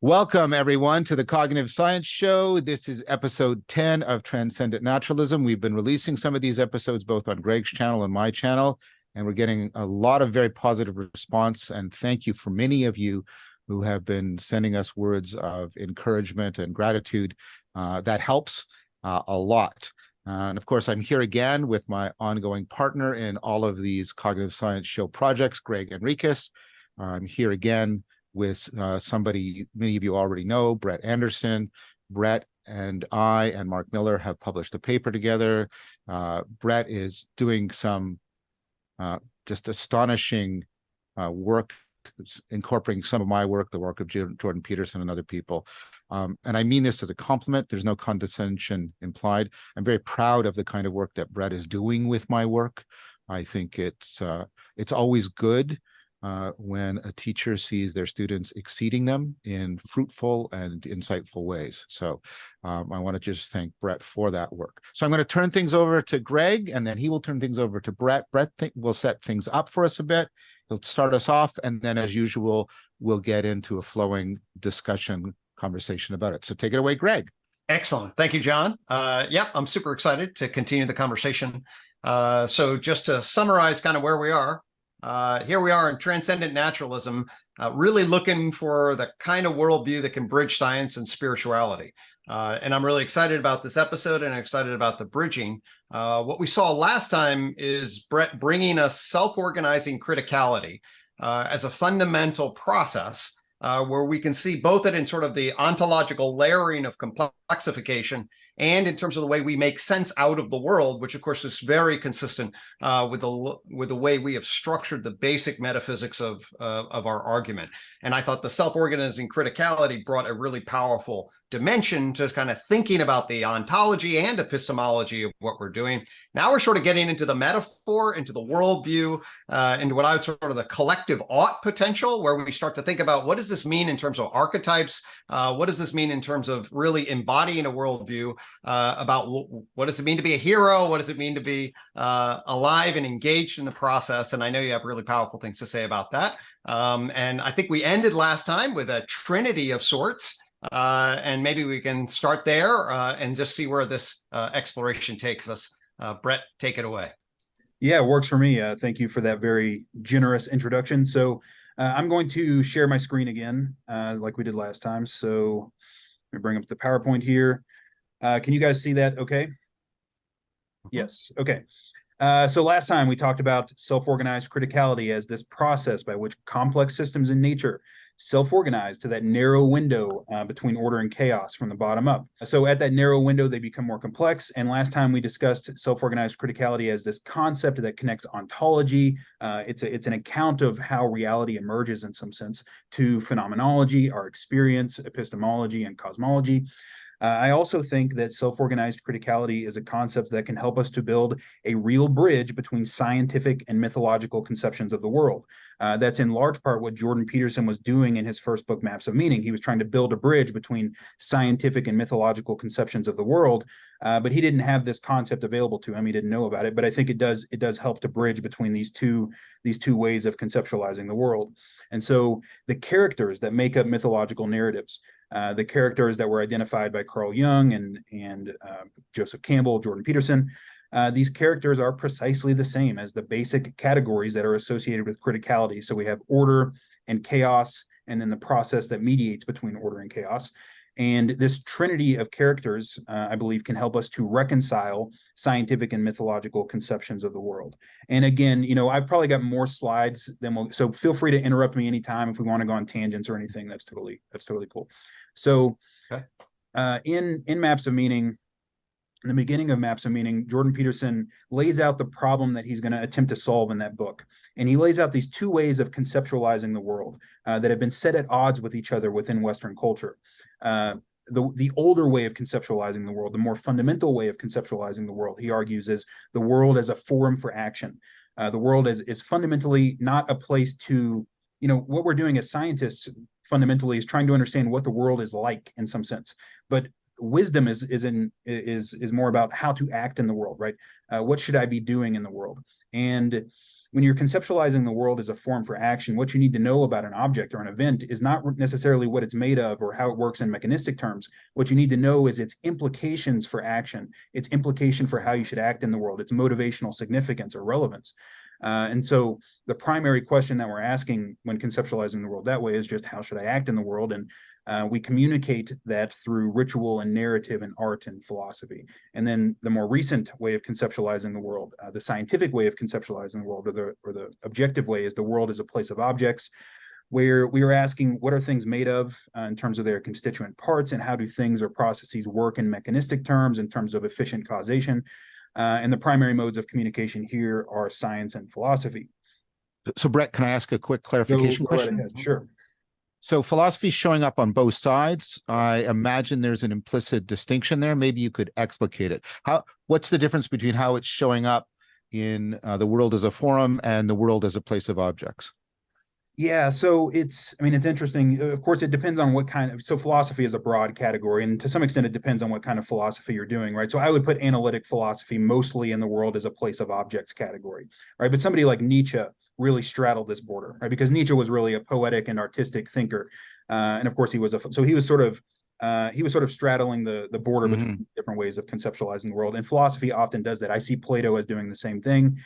Welcome, everyone, to the Cognitive Science Show. This is episode 10 of Transcendent Naturalism. We've been releasing some of these episodes both on Gregg's channel and my channel, and we're getting a lot of very positive response. And thank you for many of you who have been sending us words of encouragement and gratitude. That helps a lot. And of course, I'm here again with my ongoing partner in all of these Cognitive Science Show projects, Gregg Henriques. I'm here again with somebody many of you already know, Brett Andersen. Brett and I and Mark Miller have published a paper together. Brett is doing some just astonishing work, incorporating some of my work, the work of Jordan Peterson and other people. And I mean this as a compliment. There's no condescension implied. I'm very proud of the kind of work that Brett is doing with my work. I think it's always good when a teacher sees their students exceeding them in fruitful and insightful ways. So I want to just thank Brett for that work. So I'm going to turn things over to Gregg, and then he will turn things over to Brett. Brett will set things up for us a bit. He'll start us off, and then as usual, we'll get into a flowing discussion conversation about it. So take it away, Gregg. Excellent. Thank you, John. Yeah, I'm super excited to continue the conversation. So just to summarize kind of where we are, here we are in Transcendent Naturalism, really looking for the kind of worldview that can bridge science and spirituality. And I'm really excited about this episode and excited about the bridging. What we saw last time is Brett bringing us self-organizing criticality as a fundamental process where we can see both it in sort of the ontological layering of complexification and in terms of the way we make sense out of the world, which of course is very consistent with the way we have structured the basic metaphysics of our argument. And I thought the self-organizing criticality brought a really powerful dimension to kind of thinking about the ontology and epistemology of what we're doing. Now we're sort of getting into the metaphor, into the worldview, into what I would sort of the collective ought potential, where we start to think about what does this mean in terms of archetypes? What does this mean in terms of really embodying a worldview? About what does it mean to be a hero? What does it mean to be alive and engaged in the process? And I know you have really powerful things to say about that. And I think we ended last time with a trinity of sorts. And maybe we can start there and just see where this exploration takes us. Brett, take it away. Yeah, it works for me. Thank you for that very generous introduction. So I'm going to share my screen again, like we did last time. So let me bring up the PowerPoint here. Can you guys see that okay? Yes, okay. So last time we talked about self-organized criticality as this process by which complex systems in nature self-organize to that narrow window between order and chaos from the bottom up. So at that narrow window, they become more complex. And last time we discussed self-organized criticality as this concept that connects ontology. It's an account of how reality emerges in some sense to phenomenology, our experience, epistemology, and cosmology. I also think that self-organized criticality is a concept that can help us to build a real bridge between scientific and mythological conceptions of the world. That's in large part what Jordan Peterson was doing in his first book, Maps of Meaning. He was trying to build a bridge between scientific and mythological conceptions of the world, but he didn't have this concept available to him. He didn't know about it, but I think it does help to bridge between these two ways of conceptualizing the world. And so the characters that make up mythological narratives, the characters that were identified by Carl Jung and Joseph Campbell, Jordan Peterson, these characters are precisely the same as the basic categories that are associated with criticality. So we have order and chaos, and then the process that mediates between order and chaos. And this trinity of characters, I believe, can help us to reconcile scientific and mythological conceptions of the world. And again, I've probably got more slides than so feel free to interrupt me anytime if we want to go on tangents or anything. That's totally cool. So okay. In Maps of Meaning, in the beginning of Maps of Meaning, Jordan Peterson lays out the problem that he's going to attempt to solve in that book. And he lays out these two ways of conceptualizing the world that have been set at odds with each other within Western culture. The older way of conceptualizing the world, the more fundamental way of conceptualizing the world, he argues, is the world as a forum for action. The world is fundamentally not a place to, what we're doing as scientists fundamentally is trying to understand what the world is like in some sense. But wisdom is more about how to act in the world, right? What should I be doing in the world? And when you're conceptualizing the world as a form for action, what you need to know about an object or an event is not necessarily what it's made of or how it works in mechanistic terms. What you need to know is its implications for action, its implication for how you should act in the world, its motivational significance or relevance. And so the primary question that we're asking when conceptualizing the world that way is just how should I act in the world? And we communicate that through ritual and narrative and art and philosophy. And then the more recent way of conceptualizing the world, the scientific way of conceptualizing the world, or the objective way, is the world as a place of objects, where we are asking what are things made of in terms of their constituent parts, and how do things or processes work in mechanistic terms in terms of efficient causation. And the primary modes of communication here are science and philosophy. So Brett, can I ask a quick clarification question? Right ahead. Sure. So philosophy is showing up on both sides. I imagine there's an implicit distinction there. Maybe you could explicate it. What's the difference between how it's showing up in the world as a forum and the world as a place of objects? Yeah, so it's interesting. Of course, it depends on what kind of, so philosophy is a broad category, and to some extent, it depends on what kind of philosophy you're doing, right? So I would put analytic philosophy mostly in the world as a place of objects category, right? But somebody like Nietzsche really straddled this border, right? Because Nietzsche was really a poetic and artistic thinker, and of course, he was sort of straddling the border between different ways of conceptualizing the world. And philosophy often does that. I see Plato as doing the same thing,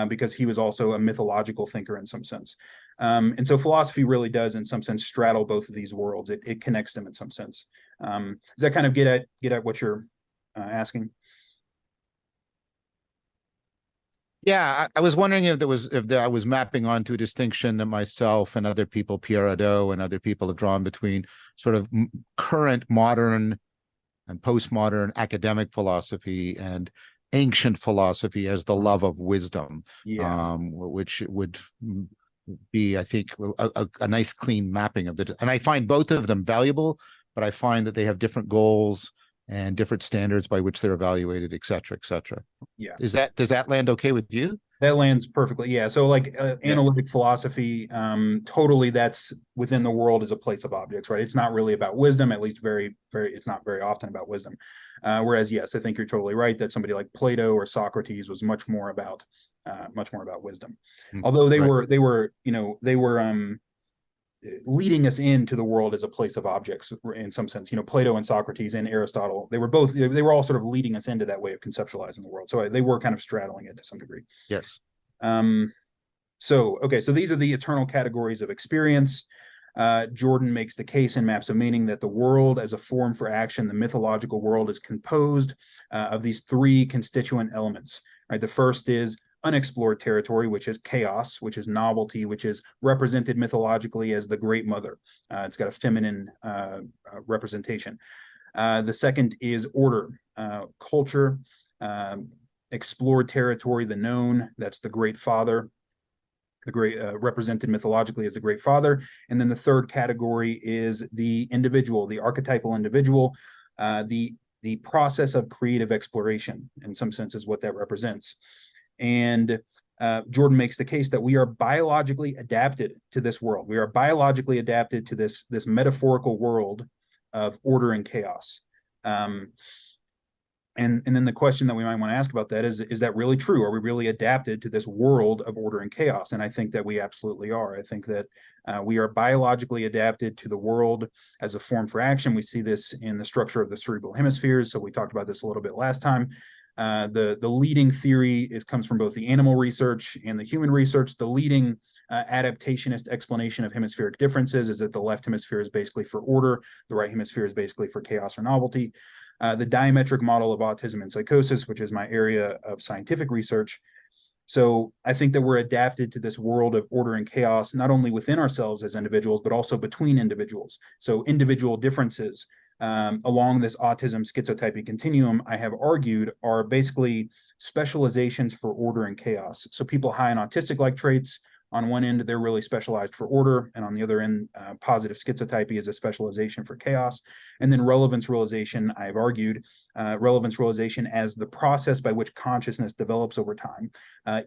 because he was also a mythological thinker in some sense. And so philosophy really does, in some sense, straddle both of these worlds. It connects them in some sense. Does that kind of get at what you're asking? Yeah, I was wondering if I was mapping onto a distinction that myself and other people, Pierre Hadot and other people, have drawn between sort of current modern and postmodern academic philosophy and ancient philosophy as the love of wisdom, which would be, I think, a nice clean mapping of and I find both of them valuable, but I find that they have different goals and different standards by which they're evaluated, et cetera, et cetera. Yeah. Does that land okay with you? That lands perfectly. Yeah. So like analytic philosophy, totally that's within the world as a place of objects, right? It's not really about wisdom, at least it's not very often about wisdom. Whereas, yes, I think you're totally right that somebody like Plato or Socrates was much more about wisdom. Although they were leading us into the world as a place of objects in some sense. Plato and Socrates and Aristotle, they were all sort of leading us into that way of conceptualizing the world. So they were kind of straddling it to some degree. Yes. So these are the eternal categories of experience. Jordan makes the case in Maps of Meaning that the world as a form for action, the mythological world, is composed of these three constituent elements. Right. The first is unexplored territory, which is chaos, which is novelty, which is represented mythologically as the Great Mother. It's got a feminine representation. The second is order, culture, explored territory, the known, that's the Great Father, the great represented mythologically as the Great Father. And then the third category is the individual, the archetypal individual, the process of creative exploration, in some sense, is what that represents. And Jordan makes the case that we are biologically adapted to this world. We are biologically adapted to this metaphorical world of order and chaos. And then the question that we might want to ask about that is that really true? Are we really adapted to this world of order and chaos? And I think that we absolutely are. I think that we are biologically adapted to the world as a form for action. We see this in the structure of the cerebral hemispheres. So we talked about this a little bit last time. The leading theory comes from both the animal research and the human research. The leading adaptationist explanation of hemispheric differences is that the left hemisphere is basically for order, the right hemisphere is basically for chaos or novelty. The diametric model of autism and psychosis, which is my area of scientific research. So I think that we're adapted to this world of order and chaos, not only within ourselves as individuals, but also between individuals. So individual differences along this autism schizotypy continuum, I have argued, are basically specializations for order and chaos. So people high in autistic-like traits, on one end, they're really specialized for order, and on the other end, positive schizotypy is a specialization for chaos. And then relevance realization, I've argued, relevance realization as the process by which consciousness develops over time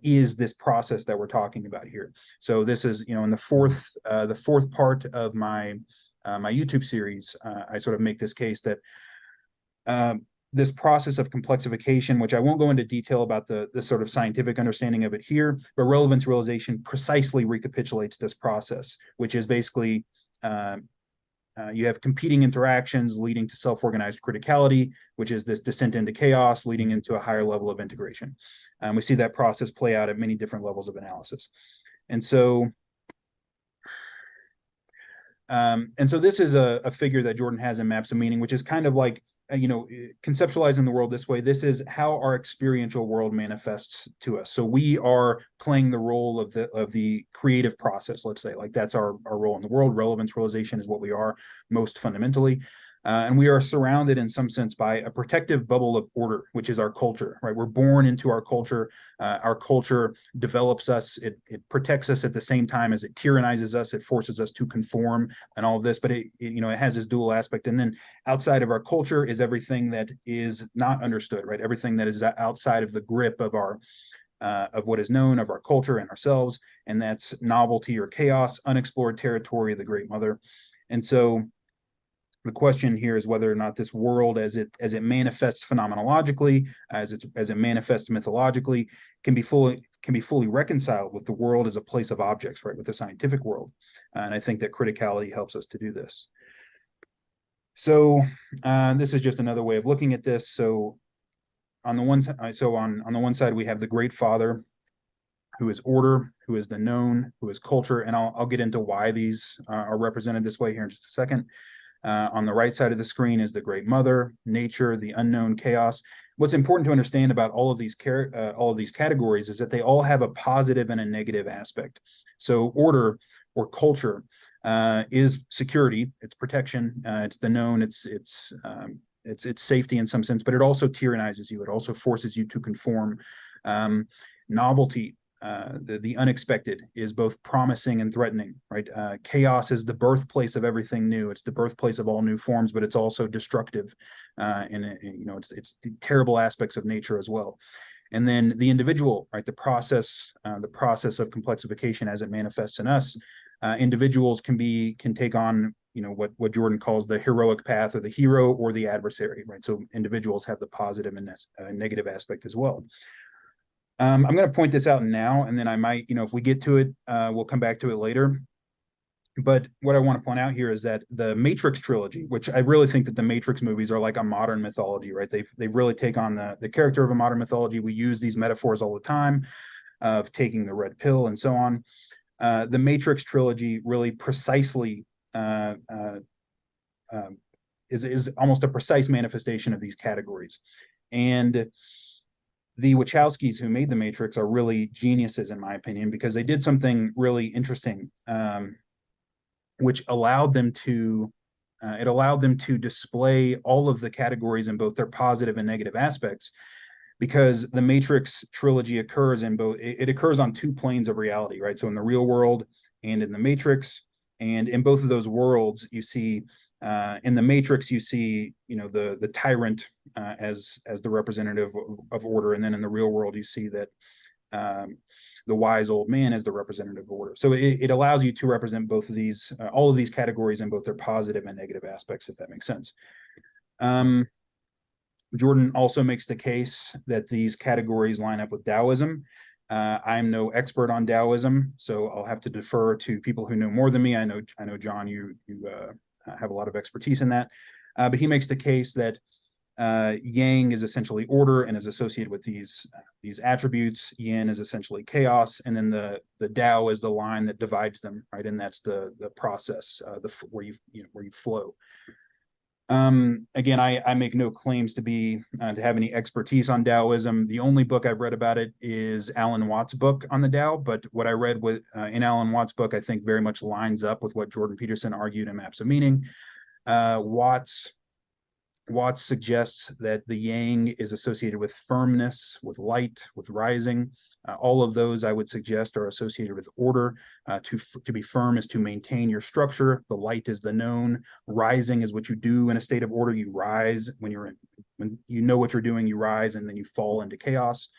is this process that we're talking about here. So this is, in the fourth part of my YouTube series, I sort of make this case that this process of complexification, which I won't go into detail about the sort of scientific understanding of it here, but relevance realization precisely recapitulates this process, which is basically you have competing interactions leading to self-organized criticality, which is this descent into chaos leading into a higher level of integration. We see that process play out at many different levels of analysis. And so this is a figure that Jordan has in Maps of Meaning, which is kind of like, conceptualizing the world this way. This is how our experiential world manifests to us. So we are playing the role of the creative process, let's say, like that's our role in the world. Relevance realization is what we are most fundamentally. And we are surrounded in some sense by a protective bubble of order, which is our culture, right? We're born into our culture. Our culture develops us. It protects us at the same time as it tyrannizes us. It forces us to conform and all of this, but it has this dual aspect. And then outside of our culture is everything that is not understood, right? Everything that is outside of the grip of our of what is known, of our culture and ourselves. And that's novelty or chaos, unexplored territory, the Great Mother. And so the question here is whether or not this world, as it manifests phenomenologically, as it manifests mythologically, can be fully reconciled with the world as a place of objects, right, with the scientific world. And I think that criticality helps us to do this. So this is just another way of looking at this. So on the one side, we have the Great Father, who is order, who is the known, who is culture, and I'll get into why these are represented this way here in just a second. On the right side of the screen is the Great Mother, nature, the unknown, chaos. What's important to understand about all of these categories is that they all have a positive and a negative aspect. So order or culture is security, it's protection, it's the known, it's safety in some sense, but it also tyrannizes you. It also forces you to conform. Novelty, the unexpected, is both promising and threatening, right? Chaos is the birthplace of everything new. It's the birthplace of all new forms, but it's also destructive, it's the terrible aspects of nature as well. And then the individual, right? The process of complexification as it manifests in us. Individuals can take on what Jordan calls the heroic path, or the hero or the adversary, right? So individuals have the positive and negative aspect as well. I'm going to point this out now, and then I might, if we get to it, we'll come back to it later. But what I want to point out here is that the Matrix trilogy, which I really think that the Matrix movies are like a modern mythology, right? They really take on the character of a modern mythology. We use these metaphors all the time of taking the red pill and so on. The Matrix trilogy really precisely is almost a precise manifestation of these categories. And the Wachowskis who made the Matrix are really geniuses, in my opinion, because they did something really interesting, which allowed them to display all of the categories in both their positive and negative aspects. Because the Matrix trilogy occurs in both, it occurs on two planes of reality, right? So in the real world and in the Matrix. And in both of those worlds, you see, in the Matrix, you see, the tyrant as the representative of order, and then in the real world, you see that the wise old man as the representative of order. So it allows you to represent both of these, all of these categories in both their positive and negative aspects, if that makes sense. Jordan also makes the case that these categories line up with Taoism. I'm no expert on Taoism, so I'll have to defer to people who know more than me. I know, John, you have a lot of expertise in that, but he makes the case that Yang is essentially order and is associated with these attributes. Yin is essentially chaos, and then the Tao is the line that divides them, right? And that's the process, where you flow. Again, I make no claims to have any expertise on Taoism. The only book I've read about it is Alan Watts' book on the Tao, but what I read in Alan Watts' book, I think very much lines up with what Jordan Peterson argued in Maps of Meaning. Watts suggests that the yang is associated with firmness, with light, with rising. All of those, I would suggest, are associated with order. To be firm is to maintain your structure. The light is the known. Rising is what you do in a state of order. You rise when you know what you're doing. You rise, and then you fall into chaos.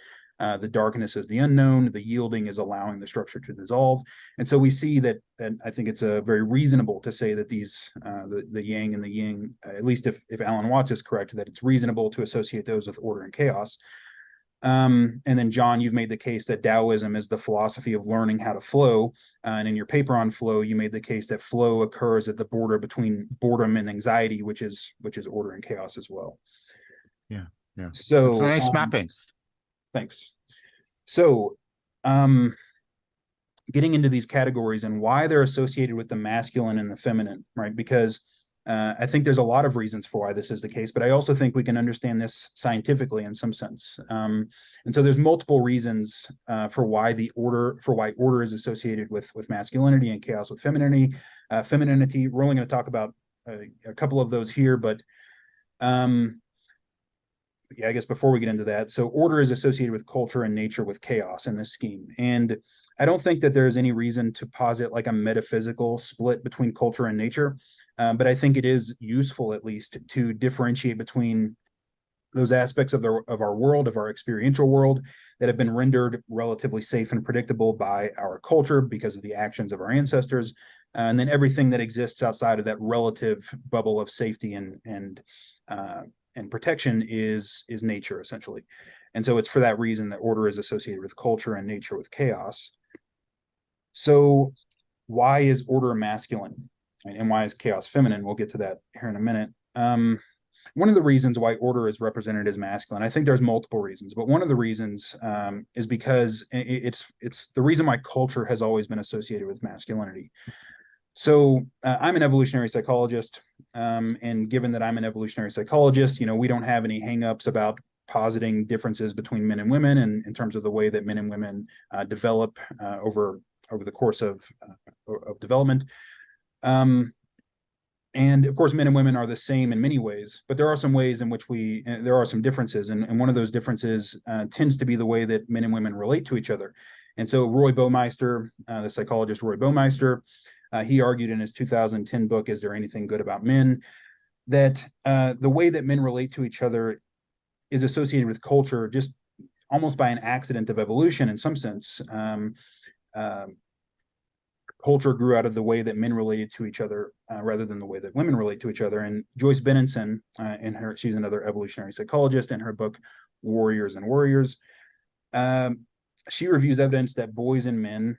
The darkness is the unknown. The yielding is allowing the structure to dissolve. And so we see that, and I think it's very reasonable to say that these, the yang and the yin, at least if Alan Watts is correct, that it's reasonable to associate those with order and chaos. And then, John, you've made the case that Taoism is the philosophy of learning how to flow. And in your paper on flow, you made the case that flow occurs at the border between boredom and anxiety, which is order and chaos as well. Yeah. So it's a nice mapping. Thanks. So, getting into these categories and why they're associated with the masculine and the feminine, right? Because I think there's a lot of reasons for why this is the case, but I also think we can understand this scientifically in some sense. And so there's multiple reasons for why order is associated with masculinity and chaos with femininity. We're only going to talk about a couple of those here, but yeah, I guess before we get into that, so order is associated with culture and nature with chaos in this scheme. And I don't think that there's any reason to posit like a metaphysical split between culture and nature, but I think it is useful at least to differentiate between those aspects of our world, of our experiential world, that have been rendered relatively safe and predictable by our culture because of the actions of our ancestors, and then everything that exists outside of that relative bubble of safety and protection is nature, essentially. And so it's for that reason that order is associated with culture and nature with chaos. So why is order masculine, right? And why is chaos feminine? We'll get to that here in a minute. One of the reasons why order is represented as masculine, I think there's multiple reasons, but one of the reasons is because it's the reason why culture has always been associated with masculinity. So I'm an evolutionary psychologist, and given that I'm an evolutionary psychologist, we don't have any hangups about positing differences between men and women, and in terms of the way that men and women develop over the course of development. And of course, men and women are the same in many ways, but there are some ways in which there are some differences, and one of those differences tends to be the way that men and women relate to each other. And so Roy Baumeister, the psychologist Roy Baumeister, he argued in his 2010 book, Is There Anything Good About Men?, that the way that men relate to each other is associated with culture just almost by an accident of evolution in some sense. Culture grew out of the way that men related to each other rather than the way that women relate to each other. And Joyce Benenson, she's another evolutionary psychologist, in her book, Warriors and Warriors, she reviews evidence that boys and men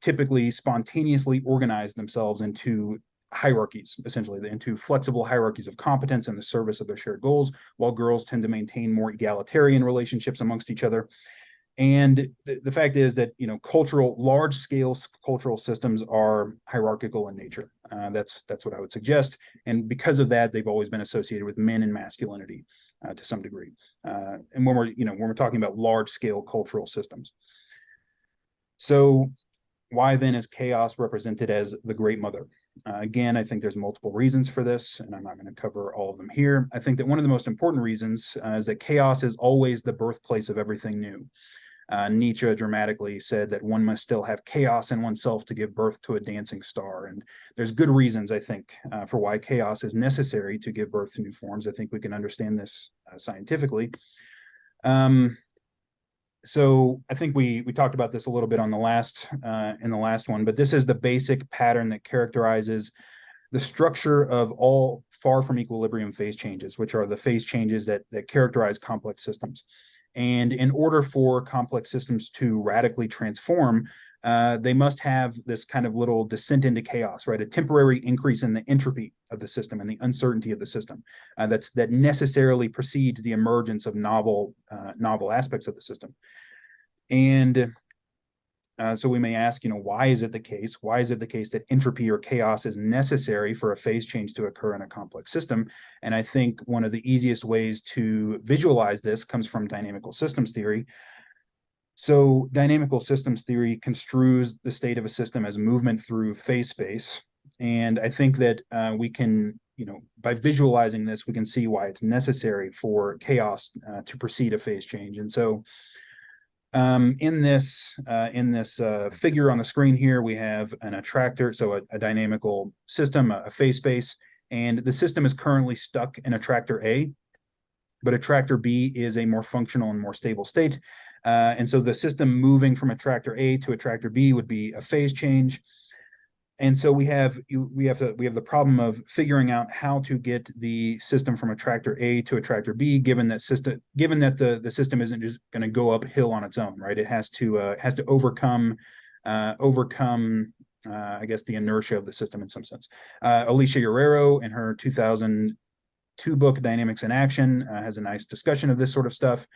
typically spontaneously organize themselves into hierarchies, essentially into flexible hierarchies of competence in the service of their shared goals, while girls tend to maintain more egalitarian relationships amongst each other. And the fact is that large-scale cultural systems are hierarchical in nature. That's what I would suggest. And because of that, they've always been associated with men and masculinity to some degree. And when we're talking about large-scale cultural systems. So why then is chaos represented as the Great Mother? Again, I think there's multiple reasons for this, and I'm not going to cover all of them here. I think that one of the most important reasons is that chaos is always the birthplace of everything new. Nietzsche dramatically said that one must still have chaos in oneself to give birth to a dancing star. And there's good reasons, I think, for why chaos is necessary to give birth to new forms. I think we can understand this scientifically. So I think we talked about this a little bit on in the last one, but this is the basic pattern that characterizes the structure of all far from equilibrium phase changes, which are the phase changes that characterize complex systems. And in order for complex systems to radically transform, they must have this kind of little descent into chaos, right? A temporary increase in the entropy of the system and the uncertainty of the system that necessarily precedes the emergence of novel aspects of the system. And so we may ask, why is it the case? Why is it the case that entropy or chaos is necessary for a phase change to occur in a complex system? And I think one of the easiest ways to visualize this comes from dynamical systems theory. So dynamical systems theory construes the state of a system as movement through phase space. And I think that we can, by visualizing this, we can see why it's necessary for chaos to precede a phase change. And so in this figure on the screen here, we have an attractor, so a dynamical system, a phase space, and the system is currently stuck in attractor A, but attractor B is a more functional and more stable state. And so the system moving from attractor A to attractor B would be a phase change. And so we have the problem of figuring out how to get the system from attractor A to attractor B, given that the system isn't just going to go uphill on its own, right? It has to overcome I guess the inertia of the system in some sense. Alicia Guerrero, in her 2002 book Dynamics in Action, has a nice discussion of this sort of stuff.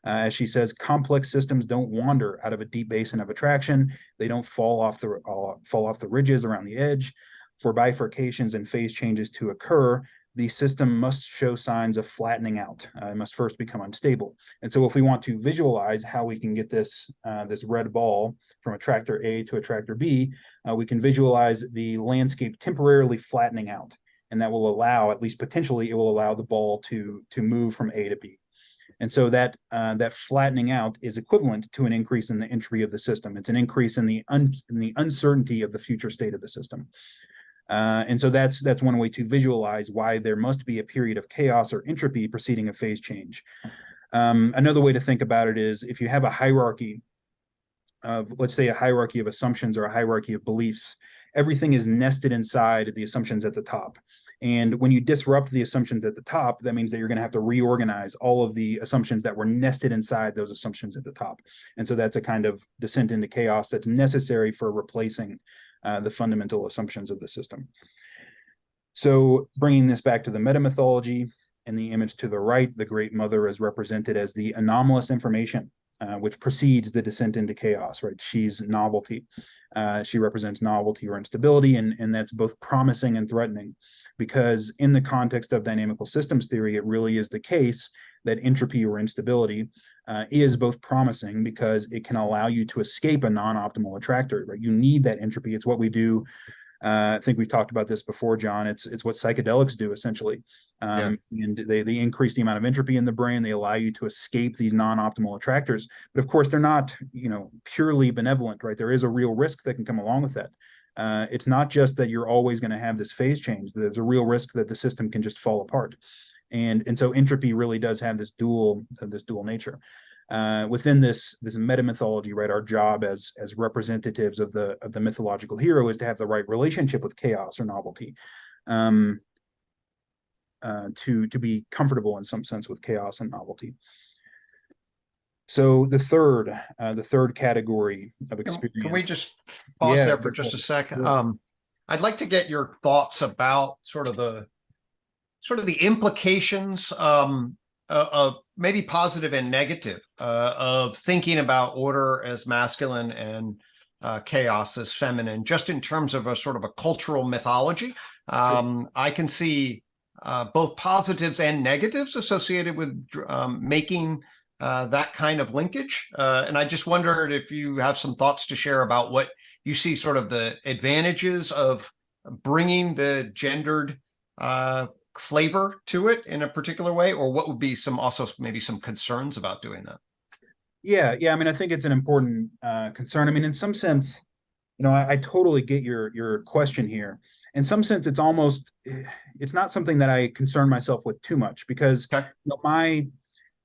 As she says, complex systems don't wander out of a deep basin of attraction. They don't fall off the ridges around the edge. For bifurcations and phase changes to occur, the system must show signs of flattening out. It must first become unstable. And so if we want to visualize how we can get this red ball from attractor A to attractor B, we can visualize the landscape temporarily flattening out. And that will allow, at least potentially, it will allow the ball to move from A to B. And so that flattening out is equivalent to an increase in the entropy of the system. It's an increase in the uncertainty of the future state of the system. And so that's one way to visualize why there must be a period of chaos or entropy preceding a phase change. Another way to think about it is if you have a hierarchy of, let's say, a hierarchy of assumptions or a hierarchy of beliefs, everything is nested inside the assumptions at the top. And when you disrupt the assumptions at the top, that means that you're going to have to reorganize all of the assumptions that were nested inside those assumptions at the top. And so that's a kind of descent into chaos that's necessary for replacing the fundamental assumptions of the system. So bringing this back to the metamythology, in the image to the right, the Great Mother is represented as the anomalous information, which precedes the descent into chaos, right? She's novelty. She represents novelty or instability, and that's both promising and threatening, because in the context of dynamical systems theory, it really is the case that entropy or instability is both promising because it can allow you to escape a non-optimal attractor, right? You need that entropy. It's what we do. I think we've talked about this before, John. It's what psychedelics do essentially, and they increase the amount of entropy in the brain. They allow you to escape these non-optimal attractors, but of course they're not, purely benevolent, right? There is a real risk that can come along with that. It's not just that you're always going to have this phase change. There's a real risk that the system can just fall apart, and so entropy really does have this dual nature. Within this metamythology, right, our job as representatives of the mythological hero is to have the right relationship with chaos or novelty, to be comfortable in some sense with chaos and novelty. So the third category of experience. Can we just pause there for just a second? I'd like to get your thoughts about sort of the implications of maybe positive and negative of thinking about order as masculine and chaos as feminine, just in terms of a sort of a cultural mythology. I can see both positives and negatives associated with making that kind of linkage. And I just wondered if you have some thoughts to share about what you see sort of the advantages of bringing the gendered flavor to it in a particular way, or what would be maybe some concerns about doing that? Yeah. I mean, I think it's an important concern. I mean, in some sense, I totally get your question here. In some sense, it's not something that I concern myself with too much, because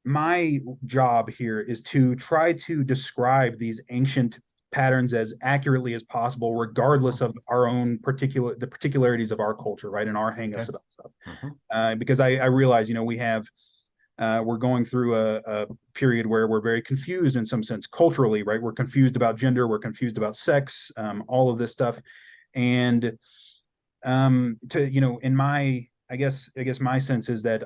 my job here is to try to describe these ancient patterns as accurately as possible, regardless of our own the particularities of our culture, right, and our hangups about stuff. Because I realize, we're going through a period where we're very confused in some sense culturally, right? We're confused about gender, we're confused about sex, all of this stuff, and in my, I guess my sense is that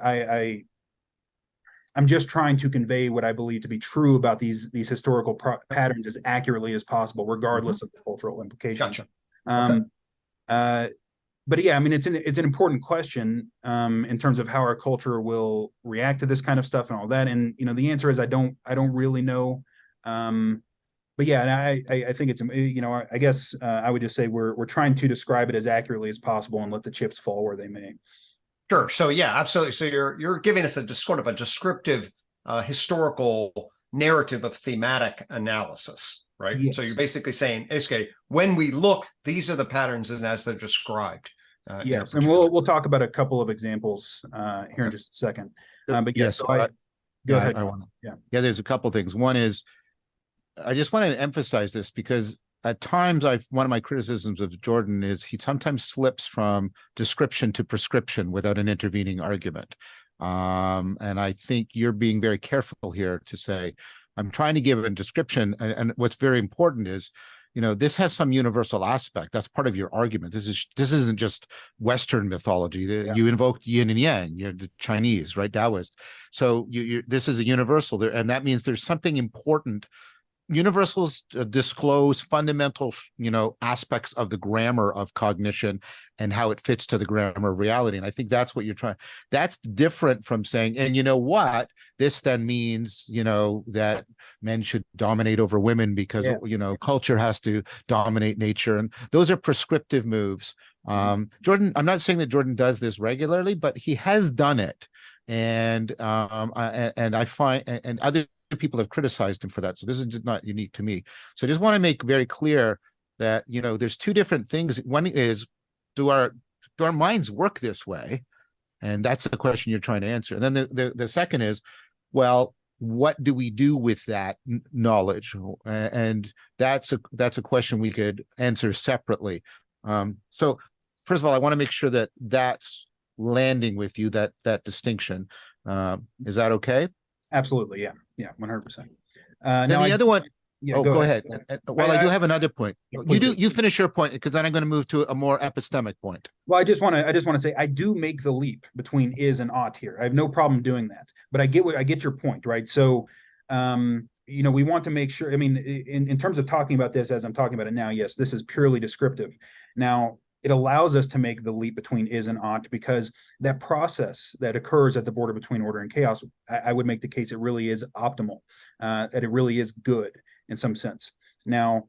I'm just trying to convey what I believe to be true about these historical patterns as accurately as possible, regardless of the cultural implications. Gotcha. But yeah, I mean, it's an important question in terms of how our culture will react to this kind of stuff and all that. And the answer is I don't really know. But yeah, and I think it's I guess I would just say we're trying to describe it as accurately as possible and let the chips fall where they may. Sure. So yeah, absolutely. So you're giving us sort of a descriptive historical narrative of thematic analysis, right? Yes. So you're basically saying, okay, when we look, these are the patterns as they're described. Yes, and we'll talk about a couple of examples here in just a second. But yes, go ahead. Yeah, there's a couple things. One is I just want to emphasize this because at times one of my criticisms of Jordan is he sometimes slips from description to prescription without an intervening argument. And I think you're being very careful here to say, I'm trying to give a description. And what's very important is, this has some universal aspect. That's part of your argument. This isn't just Western mythology. You invoked yin and yang. You're the Chinese, right? Taoist. So this is a universal there, and that means there's something important. Universals disclose fundamental, aspects of the grammar of cognition and how it fits to the grammar of reality. And I think that's what you're trying. That's different from saying, and you know what, this then means, that men should dominate over women because, culture has to dominate nature. And those are prescriptive moves. Jordan, I'm not saying that Jordan does this regularly, but he has done it. And I find, and other people have criticized him for that. So this is not unique to me. So I just want to make very clear that, there's two different things. One is, do our minds work this way? And that's the question you're trying to answer. And then the second is, well, what do we do with that knowledge? And that's a question we could answer separately. So first of all, I want to make sure that that's landing with you, that distinction. Is that okay? Absolutely. Yeah, 100%. Then the other one. Yeah, go ahead. Well, I do have another point. Yeah, you finish your point, because then I'm going to move to a more epistemic point. Well, I just want to say I do make the leap between is and ought here. I have no problem doing that, but I get your point, right? So, we want to make sure. I mean, in terms of talking about this as I'm talking about it now, yes, this is purely descriptive. Now, it allows us to make the leap between is and ought, because that process that occurs at the border between order and chaos, I would make the case it really is optimal, that it really is good in some sense. Now,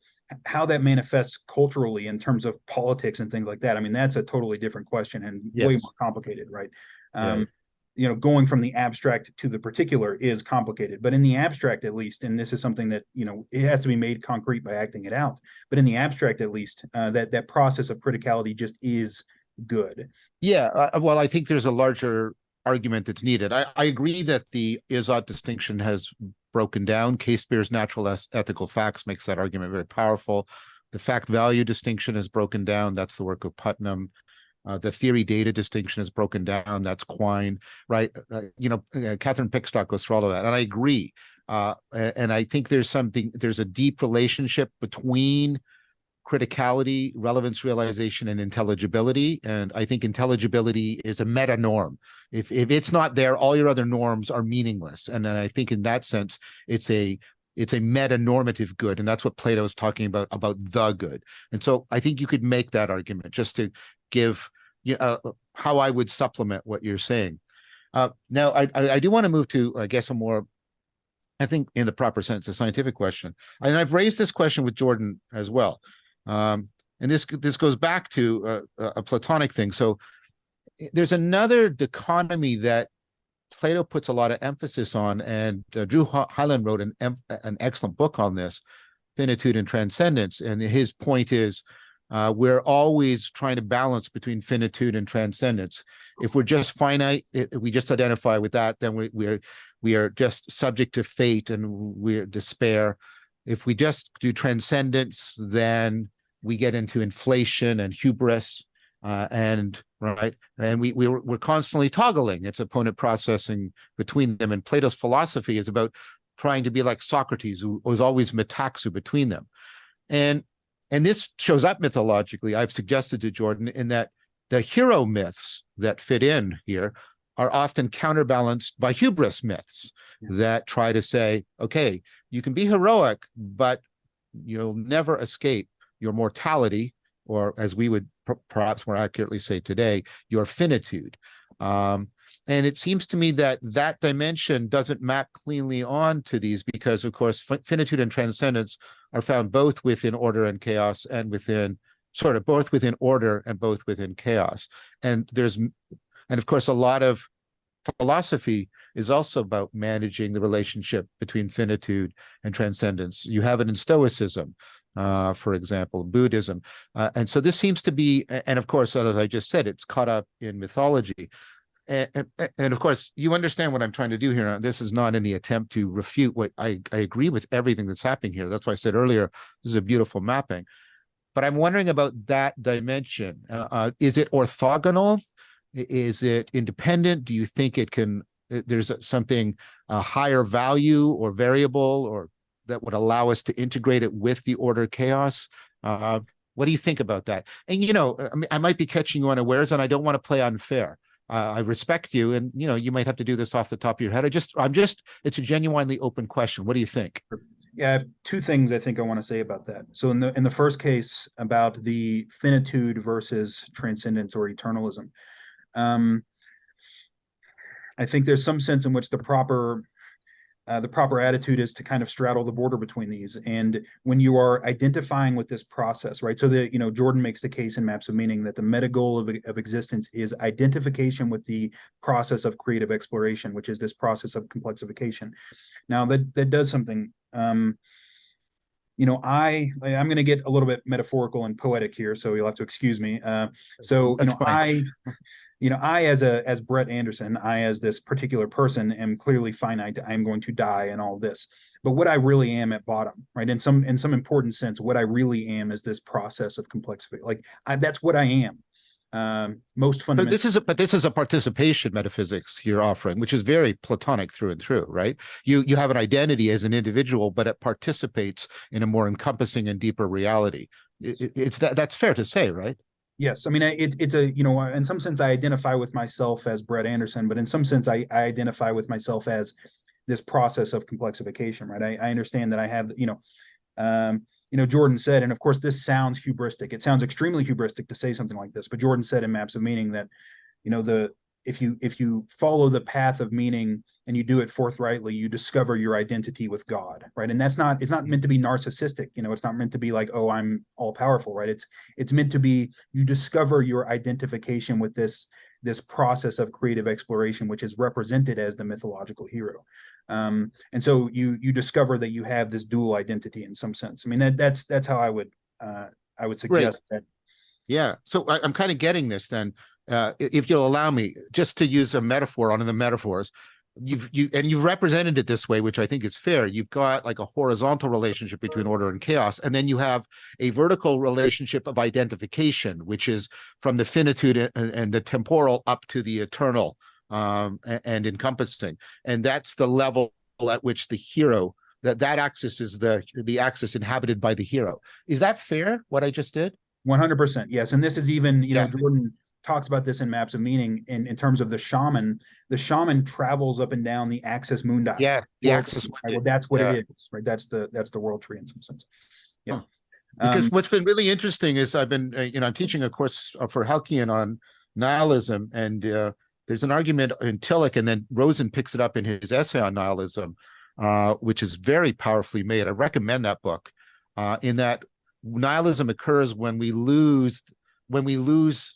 how that manifests culturally in terms of politics and things like that, I mean, that's a totally different question and way more complicated, right? Going from the abstract to the particular is complicated, but in the abstract, at least, and this is something that, it has to be made concrete by acting it out, but in the abstract, at least, that process of criticality just is good. Yeah. Well, I think there's a larger argument that's needed. I agree that the is-ought distinction has broken down. K-Spear's natural ethical facts makes that argument very powerful. The fact-value distinction is broken down. That's the work of Putnam. The theory-data distinction is broken down. That's Quine, right? Catherine Pickstock goes through all of that, and I agree. And I think there's a deep relationship between criticality, relevance realization, and intelligibility. And I think intelligibility is a meta norm. If it's not there, all your other norms are meaningless. And then I think in that sense, it's a meta-normative good, and that's what Plato is talking about the good. And so I think you could make that argument just to give how I would supplement what you're saying. Now, I do want to move to, I guess, a more, I think in the proper sense, a scientific question. And I've raised this question with Jordan as well. And this goes back to a Platonic thing. So there's another dichotomy that Plato puts a lot of emphasis on, and Drew Hyland wrote an excellent book on this, Finitude and Transcendence. And his point is, we're always trying to balance between finitude and transcendence. If we're just finite, we just identify with that, then we are just subject to fate and we're despair. If we just do transcendence, then we get into inflation and hubris, and we're constantly toggling. It's opponent processing between them. And Plato's philosophy is about trying to be like Socrates, who was always metaxu between them. And this shows up mythologically. I've suggested to Jordan in that the hero myths that fit in here are often counterbalanced by hubris myths that try to say, okay, you can be heroic, but you'll never escape your mortality, or as we would perhaps more accurately say today, your finitude. And it seems to me that dimension doesn't map cleanly onto these, because, of course, finitude and transcendence are found both within order and chaos, and both within order and both within chaos. And of course, a lot of philosophy is also about managing the relationship between finitude and transcendence. You have it in Stoicism, for example, Buddhism. And so this seems to be, and of course, as I just said, it's caught up in mythology. and of course, you understand what I'm trying to do here. This is not any attempt to refute what I agree with everything that's happening here. That's why I said earlier, this is a beautiful mapping. But I'm wondering about that dimension. Is it orthogonal? Is it independent? Do you think it can, there's something higher value or variable or that would allow us to integrate it with the order chaos? What do you think about that? And, you know, I mean, I might be catching you unawares and I don't want to play unfair. I respect you, and you know, you might have to do this off the top of your head. It's a genuinely open question. What do you think? Yeah, I have two things I think I want to say about that. So in the first case about the finitude versus transcendence or eternalism, I think there's some sense in which the proper attitude is to kind of straddle the border between these. And when you are identifying with this process, right? So that, you know, Jordan makes the case in Maps of Meaning that the meta goal of existence is identification with the process of creative exploration, which is this process of complexification. Now that does something. You know, I'm going to get a little bit metaphorical and poetic here, so you'll have to excuse me. I as Brett Andersen, I as this particular person am clearly finite. I'm going to die and all this. But what I really am at bottom, right? In some important sense, what I really am is this process of complexity. Like that's what I am. Most fundamental. But this is a participation metaphysics you're offering, which is very Platonic through and through, right? You have an identity as an individual, but it participates in a more encompassing and deeper reality. That's fair to say, right? Yes, I mean it's a, you know, in some sense I identify with myself as Brett Andersen, but in some sense I identify with myself as this process of complexification, right? I understand that I have, Jordan said, and of course this sounds hubristic. It sounds extremely hubristic to say something like this, but Jordan said in Maps of Meaning that, you know, if you follow the path of meaning and you do it forthrightly, you discover your identity with God, right? And it's not meant to be narcissistic, you know, it's not meant to be like, oh, I'm all powerful, right? It's meant to be, you discover your identification with this process of creative exploration, which is represented as the mythological hero. And so you discover that you have this dual identity in some sense. I mean, that's how I would suggest that. Yeah. So I'm kind of getting this then. If you'll allow me, just to use a metaphor on the metaphors, you've represented it this way, which I think is fair. You've got like a horizontal relationship between order and chaos, and then you have a vertical relationship of identification, which is from the finitude and the temporal up to the eternal and encompassing. And that's the level at which the hero, that axis is the axis inhabited by the hero. Is that fair, what I just did? 100%, yes. And this is even, you know, Jordan talks about this in Maps of Meaning in terms of the shaman. The shaman travels up and down the axis mundi. Yeah, the axis mundi. Right? Well, that's what it is, right? That's the world tree in some sense. Yeah. Because what's been really interesting is I've been, I'm teaching a course for Halkian on nihilism, and there's an argument in Tillich, and then Rosen picks it up in his essay on nihilism, which is very powerfully made. I recommend that book. In that nihilism occurs when we lose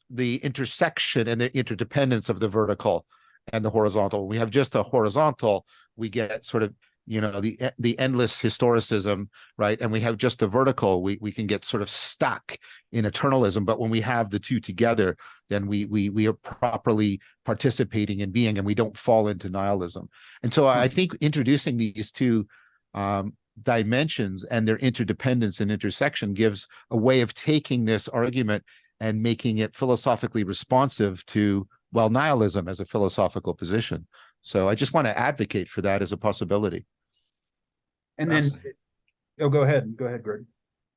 the intersection and the interdependence of the vertical and the horizontal. When we have just a horizontal, we get sort of, the endless historicism, right? And we have just the vertical, we can get sort of stuck in eternalism. But when we have the two together, then we are properly participating in being, and we don't fall into nihilism. And so I think introducing these two dimensions and their interdependence and intersection gives a way of taking this argument and making it philosophically responsive to, well, nihilism as a philosophical position. So I just want to advocate for that as a possibility. And then, go ahead, Greg.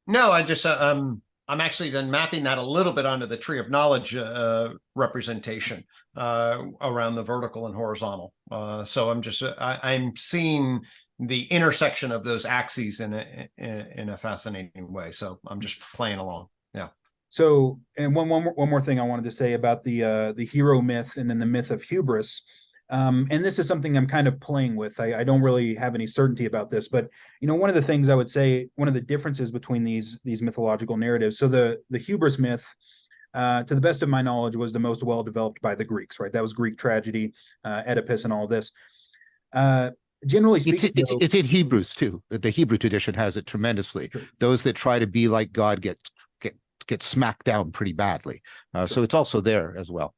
No, I just, I'm actually then mapping that a little bit onto the tree of knowledge representation around the vertical and horizontal. So I'm seeing the intersection of those axes in a fascinating way. So I'm just playing along. Yeah. So, and one more thing I wanted to say about the hero myth and then the myth of hubris. And this is something I'm kind of playing with. I don't really have any certainty about this, but one of the things I would say, one of the differences between these mythological narratives. So the hubris myth, to the best of my knowledge, was the most well developed by the Greeks, right? That was Greek tragedy, Oedipus, and all this. Generally speaking, it's in Hebrews too. The Hebrew tradition has it tremendously. Sure. Those that try to be like God get smacked down pretty badly. So it's also there as well.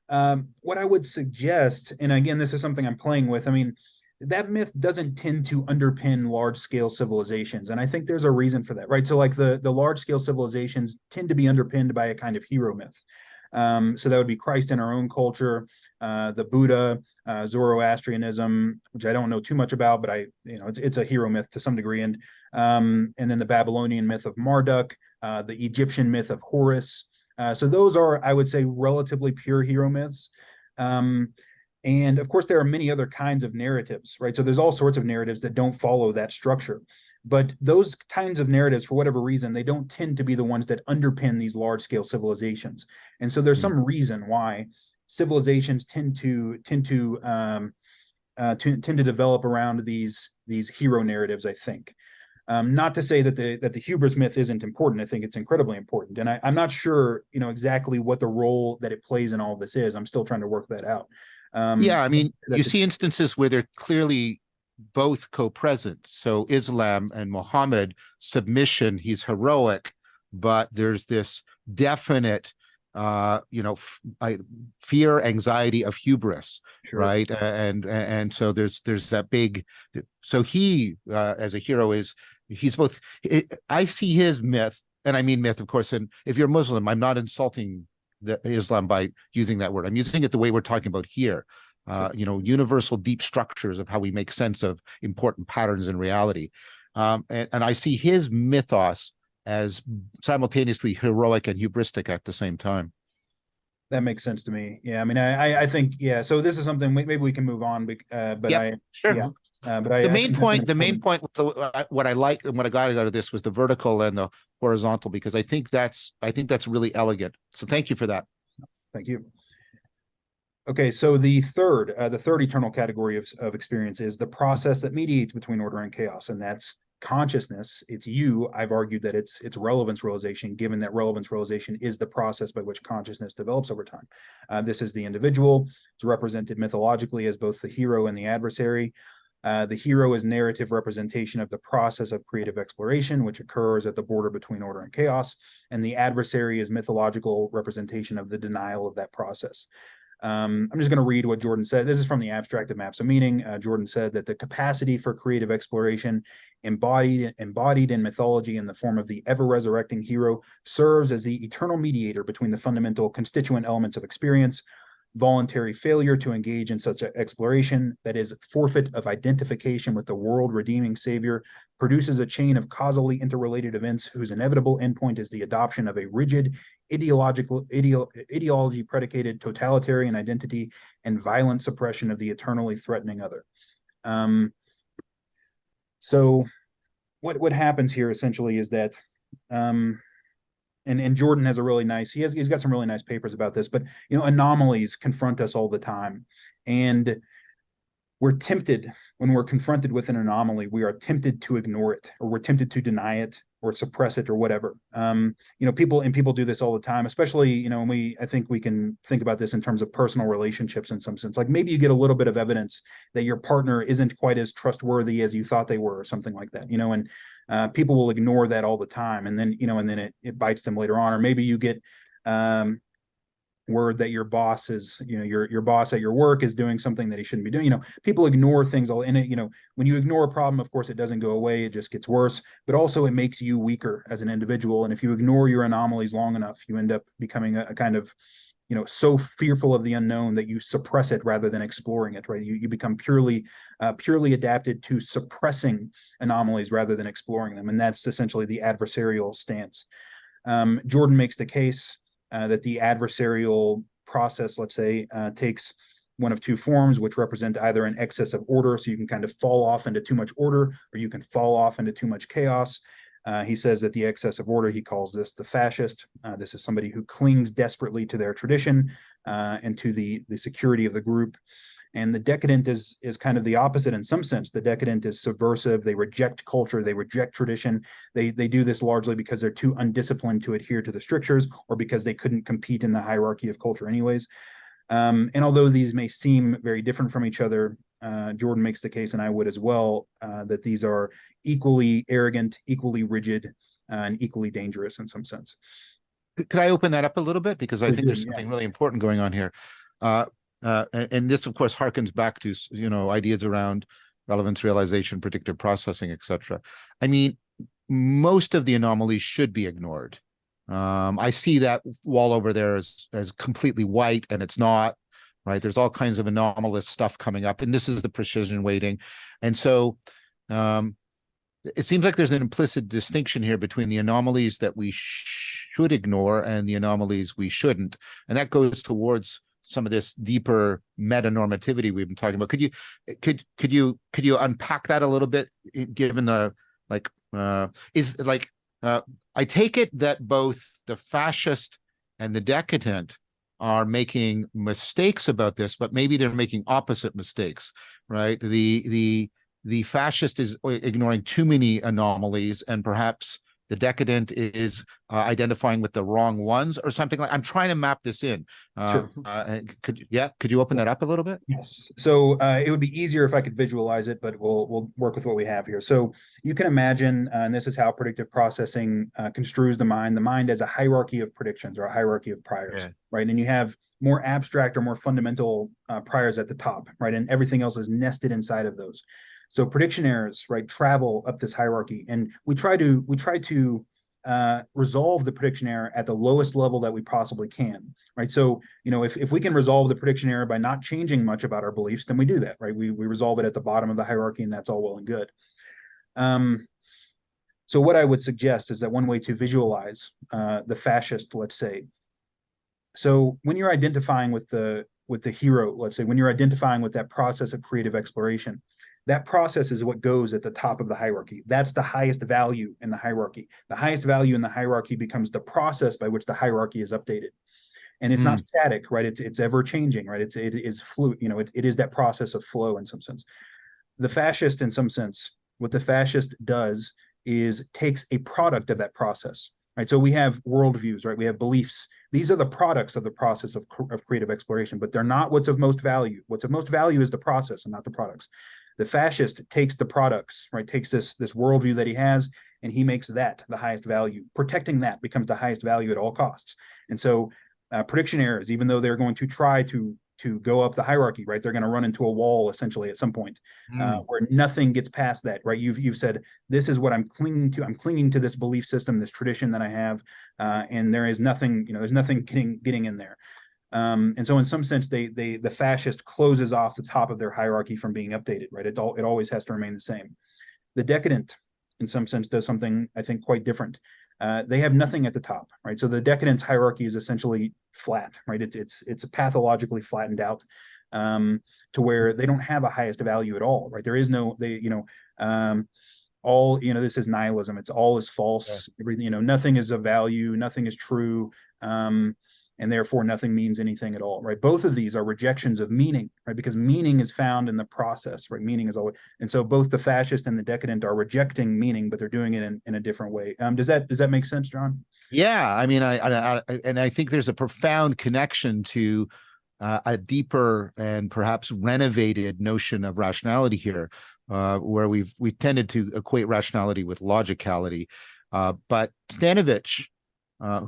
What I would suggest, and again, this is something I'm playing with, I mean, that myth doesn't tend to underpin large scale civilizations. And I think there's a reason for that, right? So like the large scale civilizations tend to be underpinned by a kind of hero myth. So that would be Christ in our own culture, the Buddha, Zoroastrianism, which I don't know too much about, but it's a hero myth to some degree. And then the Babylonian myth of Marduk, the Egyptian myth of Horus. So those are, I would say, relatively pure hero myths. And of course, there are many other kinds of narratives, right? So there's all sorts of narratives that don't follow that structure. But those kinds of narratives, for whatever reason, they don't tend to be the ones that underpin these large-scale civilizations. And so there's some reason why civilizations tend to develop around these hero narratives, I think. Not to say that the hubris myth isn't important. I think it's incredibly important. And I'm not sure, exactly what the role that it plays in all of this is. I'm still trying to work that out. Yeah, I mean, you see instances where they're clearly both co-present. So Islam and Muhammad, submission, he's heroic, but there's this definite, fear, anxiety of hubris, sure. Right? And so there's that big. So he, as a hero, he's both. I see his myth, and I mean myth, of course. And if you're Muslim, I'm not insulting Islam by using that word. I'm using it the way we're talking about here. Universal deep structures of how we make sense of important patterns in reality. And I see his mythos as simultaneously heroic and hubristic at the same time. That makes sense to me. Yeah, I mean, I think, yeah. So this is something maybe we can move on, but yep, sure. Yeah. But the main point, what I like and what I got out of this was the vertical and the horizontal, because I think that's really elegant. So thank you for that. Thank you. Okay, so the third eternal category of experience is the process that mediates between order and chaos, and that's consciousness. It's you. I've argued that it's relevance realization, given that relevance realization is the process by which consciousness develops over time. This is the individual. It's represented mythologically as both the hero and the adversary. The hero is narrative representation of the process of creative exploration, which occurs at the border between order and chaos. And the adversary is mythological representation of the denial of that process. I'm just going to read what Jordan said. This is from the Abstract of Maps of Meaning. Jordan said that the capacity for creative exploration embodied in mythology in the form of the ever-resurrecting hero serves as the eternal mediator between the fundamental constituent elements of experience. Voluntary failure to engage in such exploration, that is, forfeit of identification with the world-redeeming savior, produces a chain of causally interrelated events whose inevitable endpoint is the adoption of a rigid, ideology-predicated totalitarian identity and violent suppression of the eternally threatening other. So what happens here essentially is that and Jordan has a really nice, he's got some really nice papers about this, but anomalies confront us all the time. And we're tempted, when we're confronted with an anomaly, we are tempted to ignore it, or we're tempted to deny it or suppress it or whatever. People do this all the time, especially, I think we can think about this in terms of personal relationships in some sense. Like maybe you get a little bit of evidence that your partner isn't quite as trustworthy as you thought they were, or something like that, and people will ignore that all the time. And then, it bites them later on. Or maybe you get word that your boss is, your boss at your work is doing something that he shouldn't be doing. People ignore things all in it. When you ignore a problem, of course, it doesn't go away. It just gets worse, but also it makes you weaker as an individual. And if you ignore your anomalies long enough, you end up becoming a kind of, so fearful of the unknown that you suppress it rather than exploring it, right? You become purely adapted to suppressing anomalies rather than exploring them. And that's essentially the adversarial stance. Jordan makes the case that the adversarial process, let's say, takes one of two forms, which represent either an excess of order, so you can kind of fall off into too much order, or you can fall off into too much chaos. He says that the excess of order, he calls this the fascist. This is somebody who clings desperately to their tradition and to the security of the group. And the decadent is kind of the opposite in some sense. The decadent is subversive. They reject culture. They reject tradition. They do this largely because they're too undisciplined to adhere to the strictures, or because they couldn't compete in the hierarchy of culture anyways. And although these may seem very different from each other, Jordan makes the case, and I would as well, that these are equally arrogant, equally rigid, and equally dangerous in some sense. Could I open that up a little bit? Because I think there's something really important going on here. And this, of course, harkens back to, ideas around relevance, realization, predictive processing, etc. I mean, most of the anomalies should be ignored. I see that wall over there as completely white, and it's not, right? There's all kinds of anomalous stuff coming up, and this is the precision weighting. And so it seems like there's an implicit distinction here between the anomalies that we should ignore and the anomalies we shouldn't. And that goes towards some of this deeper meta-normativity we've been talking about. Could you unpack that a little bit, given the I take it that both the fascist and the decadent are making mistakes about this, but maybe they're making opposite mistakes, right? The fascist is ignoring too many anomalies, and perhaps the decadent is identifying with the wrong ones, or something like. I'm trying to map this in. Sure. Could you open that up a little bit? Yes. So it would be easier if I could visualize it, but we'll work with what we have here. So you can imagine, and this is how predictive processing construes the mind. The mind as a hierarchy of predictions, or a hierarchy of priors, right? And you have more abstract or more fundamental priors at the top, right? And everything else is nested inside of those. So prediction errors, right, travel up this hierarchy, and we try to resolve the prediction error at the lowest level that we possibly can, right? So, if we can resolve the prediction error by not changing much about our beliefs, then we do that, right? We resolve it at the bottom of the hierarchy, and that's all well and good. So what I would suggest is that one way to visualize the fascist, let's say, so when you're identifying with the hero, let's say, when you're identifying with that process of creative exploration, that process is what goes at the top of the hierarchy. That's the highest value in the hierarchy. The highest value in the hierarchy becomes the process by which the hierarchy is updated. And it's not static, right? It's ever changing, right? It is fluid, it is that process of flow in some sense. The fascist, in some sense, what the fascist does is takes a product of that process, right? So we have worldviews, right? We have beliefs. These are the products of the process of creative exploration, but they're not what's of most value. What's of most value is the process and not the products. The fascist takes the products, right? Takes this worldview that he has, and he makes that the highest value. Protecting that becomes the highest value at all costs. And so prediction errors, even though they're going to try to go up the hierarchy, right? They're going to run into a wall essentially at some point where nothing gets past that, right? You've said, this is what I'm clinging to. I'm clinging to this belief system, this tradition that I have, and there is nothing, there's nothing getting in there. And so in some sense, the fascist closes off the top of their hierarchy from being updated, right? It always has to remain the same. The decadent, in some sense, does something, I think, quite different. They have nothing at the top, right? So the decadence hierarchy is essentially flat, right? It's pathologically flattened out to where they don't have a highest value at all, right? There is no, all, this is nihilism. It's all is false. Yeah. Everything, nothing is of value. Nothing is true. And therefore nothing means anything at all, right? Both of these are rejections of meaning, right? Because meaning is found in the process, right? Meaning is always, and so both the fascist and the decadent are rejecting meaning, but they're doing it in a different way. Does that make sense, John? Yeah, I mean, I think there's a profound connection to a deeper and perhaps renovated notion of rationality here, where we tended to equate rationality with logicality, but Stanovich,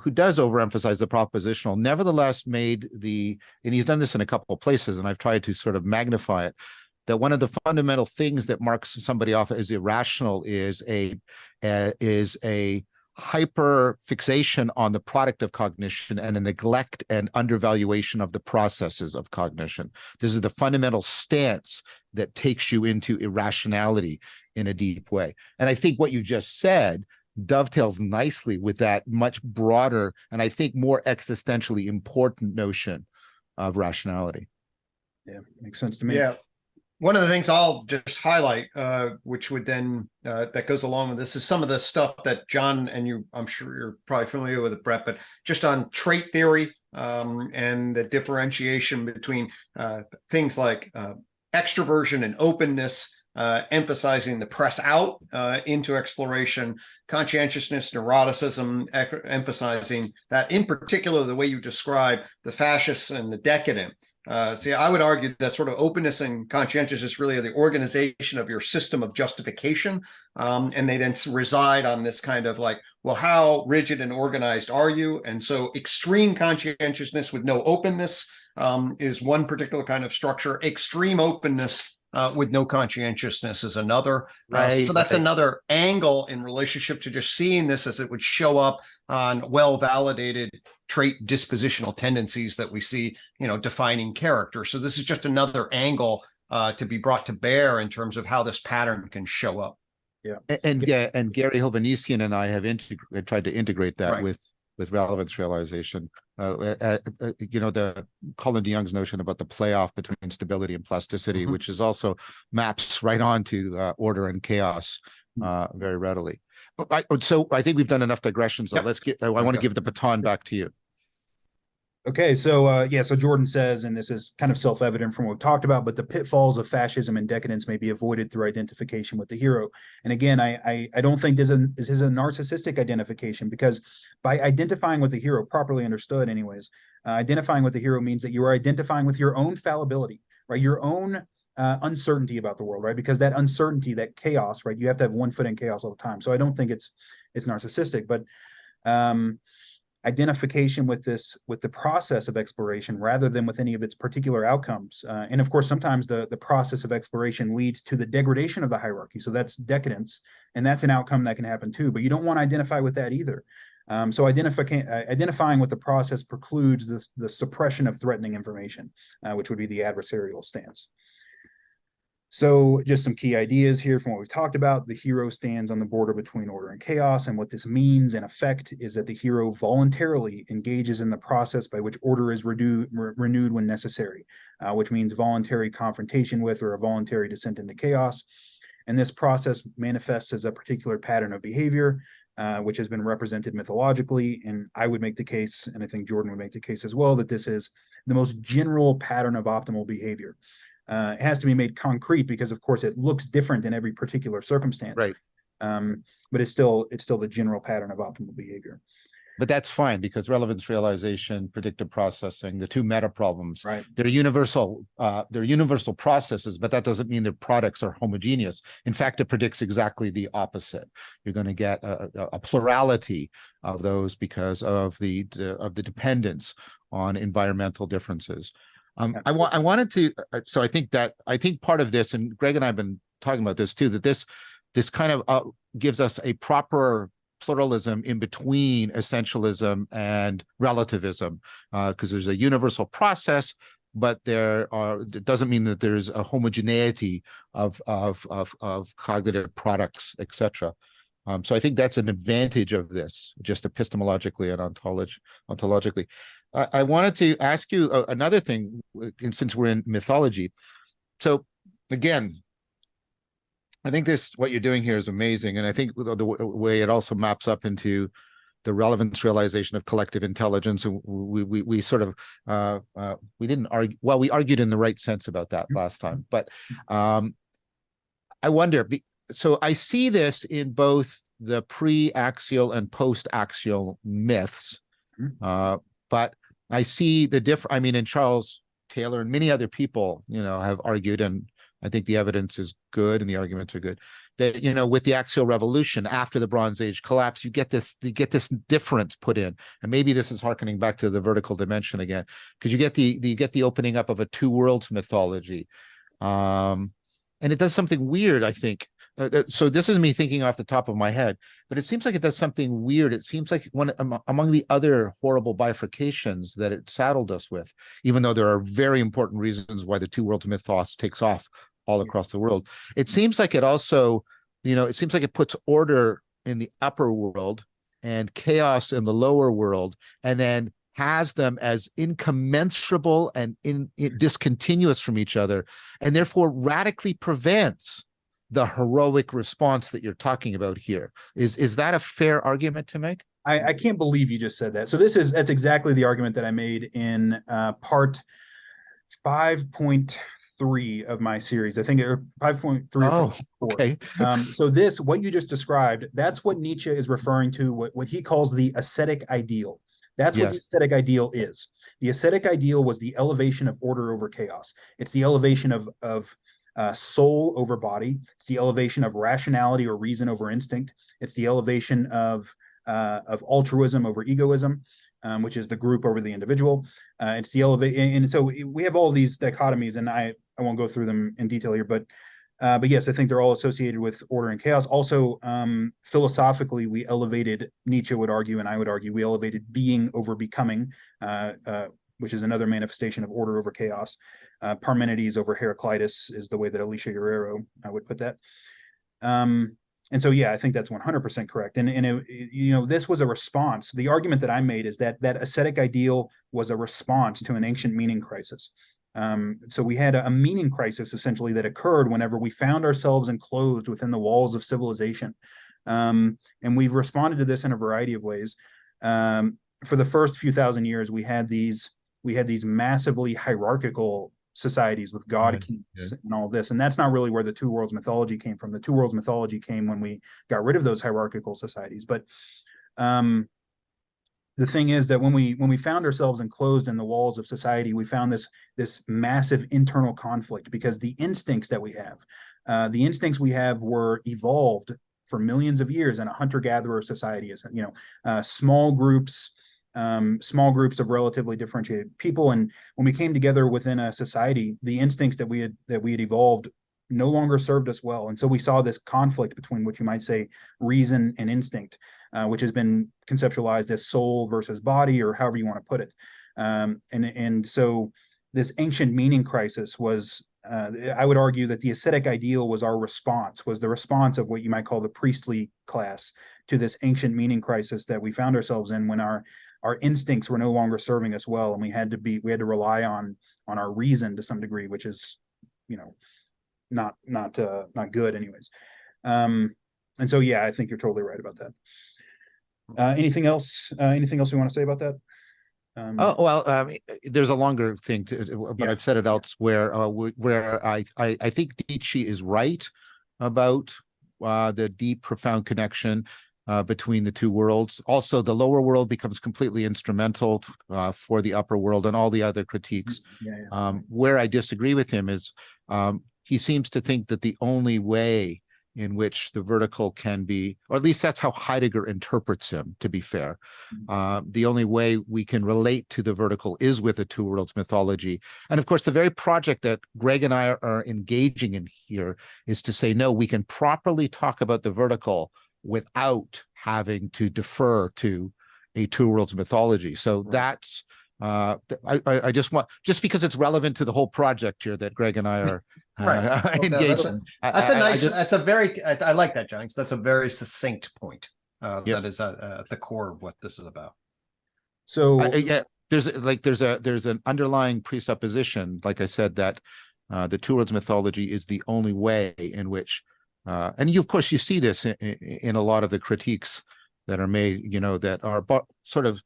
who does overemphasize the propositional, nevertheless made and he's done this in a couple of places, and I've tried to sort of magnify it, that one of the fundamental things that marks somebody off as irrational is a hyper fixation on the product of cognition and a neglect and undervaluation of the processes of cognition. This is the fundamental stance that takes you into irrationality in a deep way. And I think what you just said dovetails nicely with that much broader and I think more existentially important notion of rationality. Yeah, makes sense to me. Yeah. One of the things I'll just highlight, which would then, that goes along with this, is some of the stuff that John and you, I'm sure you're probably familiar with it, Brett, but just on trait theory and the differentiation between things like extroversion and openness, emphasizing the press out into exploration, conscientiousness, neuroticism, emphasizing that, in particular, the way you describe the fascists and the decadent. See, I would argue that sort of openness and conscientiousness really are the organization of your system of justification. And they then reside on this kind of like, well, how rigid and organized are you? And so extreme conscientiousness with no openness is one particular kind of structure. Extreme openness with no conscientiousness is another. So that's another angle in relationship to just seeing this as it would show up on well-validated trait dispositional tendencies that we see, defining character. So this is just another angle to be brought to bear in terms of how this pattern can show up. Yeah, and Gary Hovannisian and I have tried to integrate that with relevance realization. The Colin DeYoung's notion about the playoff between stability and plasticity, which is also maps right onto order and chaos very readily. So I think we've done enough digressions. So I want to give the baton back to you. Okay, so so Jordan says, and this is kind of self-evident from what we talked about, but the pitfalls of fascism and decadence may be avoided through identification with the hero. And again, I don't think this is a narcissistic identification, because by identifying with the hero, properly understood anyways, identifying with the hero means that you are identifying with your own fallibility, right? Your own uncertainty about the world, right? Because that uncertainty, that chaos, right? You have to have one foot in chaos all the time. So I don't think it's narcissistic, but identification with the process of exploration rather than with any of its particular outcomes. And of course, sometimes the process of exploration leads to the degradation of the hierarchy. So that's decadence, and that's an outcome that can happen too, but you don't want to identify with that either. So identifying with the process precludes the suppression of threatening information, which would be the adversarial stance. So just some key ideas here from what we've talked about. The hero stands on the border between order and chaos. And what this means in effect is that the hero voluntarily engages in the process by which order is renewed when necessary, which means voluntary confrontation with or a voluntary descent into chaos. And this process manifests as a particular pattern of behavior, which has been represented mythologically. And I would make the case, and I think Jordan would make the case as well, that this is the most general pattern of optimal behavior. It has to be made concrete because, of course, it looks different in every particular circumstance. Right. But it's still the general pattern of optimal behavior. But that's fine, because relevance realization, predictive processing, the two meta problems, right? They're universal processes, but that doesn't mean their products are homogeneous. In fact, it predicts exactly the opposite. You're going to get a plurality of those because of the dependence on environmental differences. I wanted to, so I think part of this, and Greg and I have been talking about this too, that this kind of gives us a proper pluralism in between essentialism and relativism, because there's a universal process, but it doesn't mean that there's a homogeneity of cognitive products, etc. So I think that's an advantage of this, just epistemologically and ontologically. I wanted to ask you another thing, since we're in mythology. So again, I think what you're doing here is amazing. And I think the way it also maps up into the relevance realization of collective intelligence. And we sort of, we didn't argue, well, we argued in the right sense about that last time. But I wonder, so I see this in both the pre-axial and post-axial myths, but I see and Charles Taylor and many other people, have argued, and I think the evidence is good and the arguments are good, that, with the axial revolution after the Bronze Age collapse, you get this difference put in. And maybe this is harkening back to the vertical dimension again, because you get the opening up of a two worlds mythology. And it does something weird, I think. So this is me thinking off the top of my head, but it seems like it does something weird. It seems like among the other horrible bifurcations that it saddled us with, even though there are very important reasons why the two worlds mythos takes off all across the world. It seems like it also, it seems like it puts order in the upper world and chaos in the lower world, and then has them as incommensurable and discontinuous from each other, and therefore radically prevents the heroic response that you're talking about here. Is that a fair argument to make? I can't believe you just said that. So that's exactly the argument that I made in part 5.3 of my series. I think 5.3 or 4. Okay. So what you just described, that's what Nietzsche is referring to, what he calls the ascetic ideal. That's what the ascetic ideal is. The ascetic ideal was the elevation of order over chaos. It's the elevation of soul over body. It's the elevation of rationality or reason over instinct. It's the elevation of altruism over egoism. which is the group over the individual. It's the elevate, and so we have all these dichotomies, and I won't go through them in detail here, but yes, I think they're all associated with order and chaos. Also, philosophically, we elevated, Nietzsche would argue, and I would argue, we elevated being over becoming, which is another manifestation of order over chaos. Parmenides over Heraclitus is the way that Alicia Guerrero would put that. And so, yeah, I think that's 100% correct. And it, this was a response. The argument that I made is that ascetic ideal was a response to an ancient meaning crisis. So we had a meaning crisis essentially that occurred whenever we found ourselves enclosed within the walls of civilization. And we've responded to this in a variety of ways. For the first few thousand years, we had these massively hierarchical societies with god kings and all this. And that's not really where the two worlds mythology came from. The two worlds mythology came when we got rid of those hierarchical societies. But the thing is that when we found ourselves enclosed in the walls of society, we found this massive internal conflict, because the instincts that we have were evolved for millions of years in a hunter-gatherer society. Small groups of relatively differentiated people. And when we came together within a society, the instincts that we had evolved no longer served us well. And so we saw this conflict between what you might say reason and instinct, which has been conceptualized as soul versus body, or however you want to put it. And so this ancient meaning crisis was, I would argue that the ascetic ideal was the response of what you might call the priestly class to this ancient meaning crisis that we found ourselves in when our instincts were no longer serving us well, and we had to rely on our reason to some degree, which is, not good anyways. And so, yeah, I think you're totally right about that. Anything else we want to say about that? There's a longer thing, but I've said it elsewhere, where I think Nietzsche is right about the deep, profound connection between the two worlds. Also, the lower world becomes completely instrumental for the upper world, and all the other critiques. Where I disagree with him is he seems to think that the only way in which the vertical can be, or at least that's how Heidegger interprets him, to be fair. The only way we can relate to the vertical is with the two worlds mythology. And of course, the very project that Gregg and I are engaging in here is to say, no, we can properly talk about the vertical without having to defer to a two worlds mythology. So that's, I just because it's relevant to the whole project here that Gregg and I are engaged in. I like that, John, because that's a very succinct point. That is at the core of what this is about. So there's an underlying presupposition, like I said, that the two worlds mythology is the only way in which, and of course you see this in a lot of the critiques that are made, that are sort of,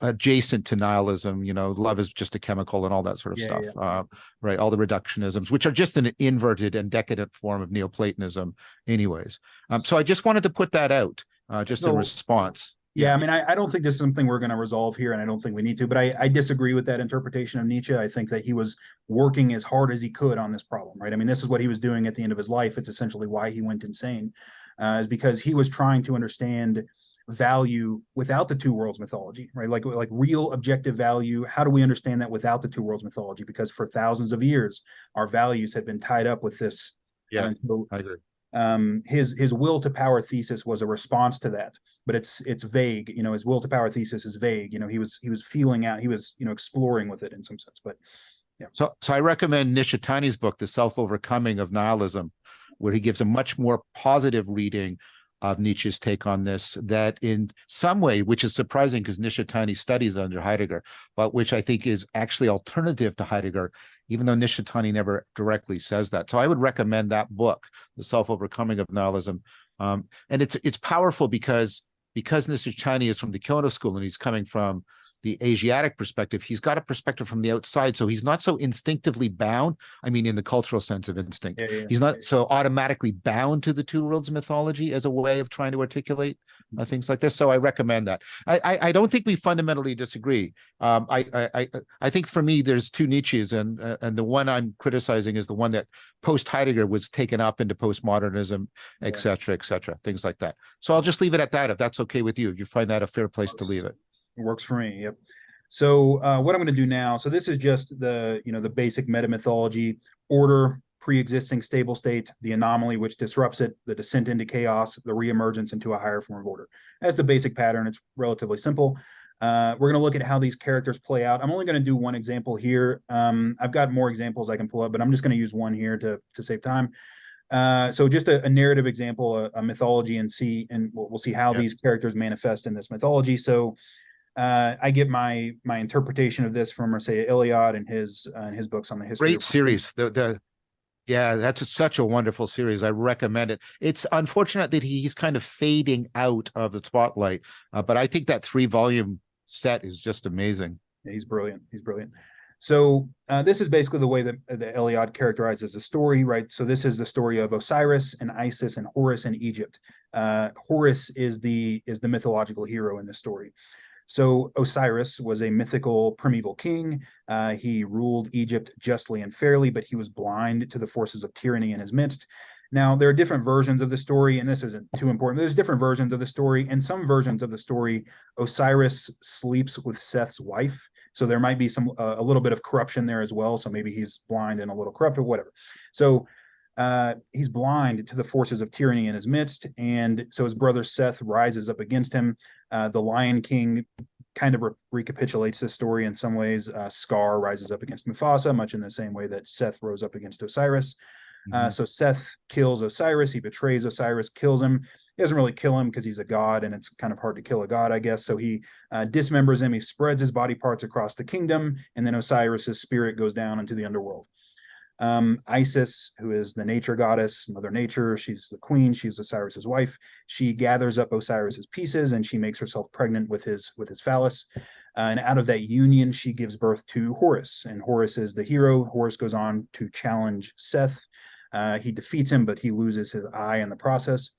adjacent to nihilism, love is just a chemical and all that sort of stuff. Right. All the reductionisms, which are just an inverted and decadent form of Neoplatonism anyways. So I just wanted to put that out in response. Yeah, I mean, I don't think this is something we're going to resolve here, and I don't think we need to, but I disagree with that interpretation of Nietzsche. I think that he was working as hard as he could on this problem, right? I mean, this is what he was doing at the end of his life. It's essentially why he went insane, is because he was trying to understand value without the two worlds mythology, right? Like real objective value. How do we understand that without the two worlds mythology? Because for thousands of years, our values had been tied up with this. Yeah, so, I agree. His will to power thesis was a response to that, but it's vague. His will to power thesis is vague. He was feeling out. He was exploring with it in some sense. But yeah. So I recommend Nishitani's book, The Self-Overcoming of Nihilism, where he gives a much more positive reading of Nietzsche's take on this, that in some way, which is surprising because Nishitani studies under Heidegger, but which I think is actually alternative to Heidegger, even though Nishitani never directly says that. So I would recommend that book, The Self-Overcoming of Nihilism. And it's powerful because Nishitani is from the Kyoto school and he's coming from the Asiatic perspective. He's got a perspective from the outside, so he's not so instinctively bound. I mean, in the cultural sense of instinct, he's not so automatically bound to the two worlds mythology as a way of trying to articulate things like this. So I recommend that. I don't think we fundamentally disagree. I think for me, there's two Nietzsches, and the one I'm criticizing is the one that post Heidegger was taken up into postmodernism, et cetera, things like that. So I'll just leave it at that, if that's okay with you. If you find that a fair place to leave it. Works for me. Yep. So what I'm going to do now, so this is just the, the basic meta mythology: order, pre-existing stable state, the anomaly which disrupts it, the descent into chaos, the reemergence into a higher form of order. That's the basic pattern. It's relatively simple. We're going to look at how these characters play out. I'm only going to do one example here. I've got more examples I can pull up, but I'm just going to use one here to save time. So just a narrative example, a mythology, and we'll see how these characters manifest in this mythology. So I get my interpretation of this from Mircea Eliade and his books on the history. Great series. Yeah, that's such a wonderful series. I recommend it. It's unfortunate that he's kind of fading out of the spotlight, but I think that 3-volume set is just amazing. Yeah, he's brilliant. He's brilliant. So this is basically the way that Eliade characterizes the story, right? So this is the story of Osiris and Isis and Horus in Egypt. Horus is the mythological hero in this story. So Osiris was a mythical primeval king. He ruled Egypt justly and fairly, but he was blind to the forces of tyranny in his midst. Now, there are different versions of the story, and this isn't too important. There's different versions of the story. In some versions of the story, Osiris sleeps with Seth's wife. So there might be a little bit of corruption there as well. So maybe he's blind and a little corrupt or whatever. So he's blind to the forces of tyranny in his midst. And so his brother Seth rises up against him. The Lion King kind of recapitulates this story in some ways. Scar rises up against Mufasa, much in the same way that Seth rose up against Osiris. So Seth kills Osiris. He betrays Osiris, kills him. He doesn't really kill him because he's a god, and it's kind of hard to kill a god, I guess. So he dismembers him. He spreads his body parts across the kingdom, and then Osiris's spirit goes down into the underworld. Isis, who is the nature goddess, Mother Nature, she's the queen, she's Osiris's wife. She gathers up Osiris's pieces and she makes herself pregnant with his phallus. And out of that union, she gives birth to Horus, and Horus is the hero. Horus goes on to challenge Seth. He defeats him, but he loses his eye in the process.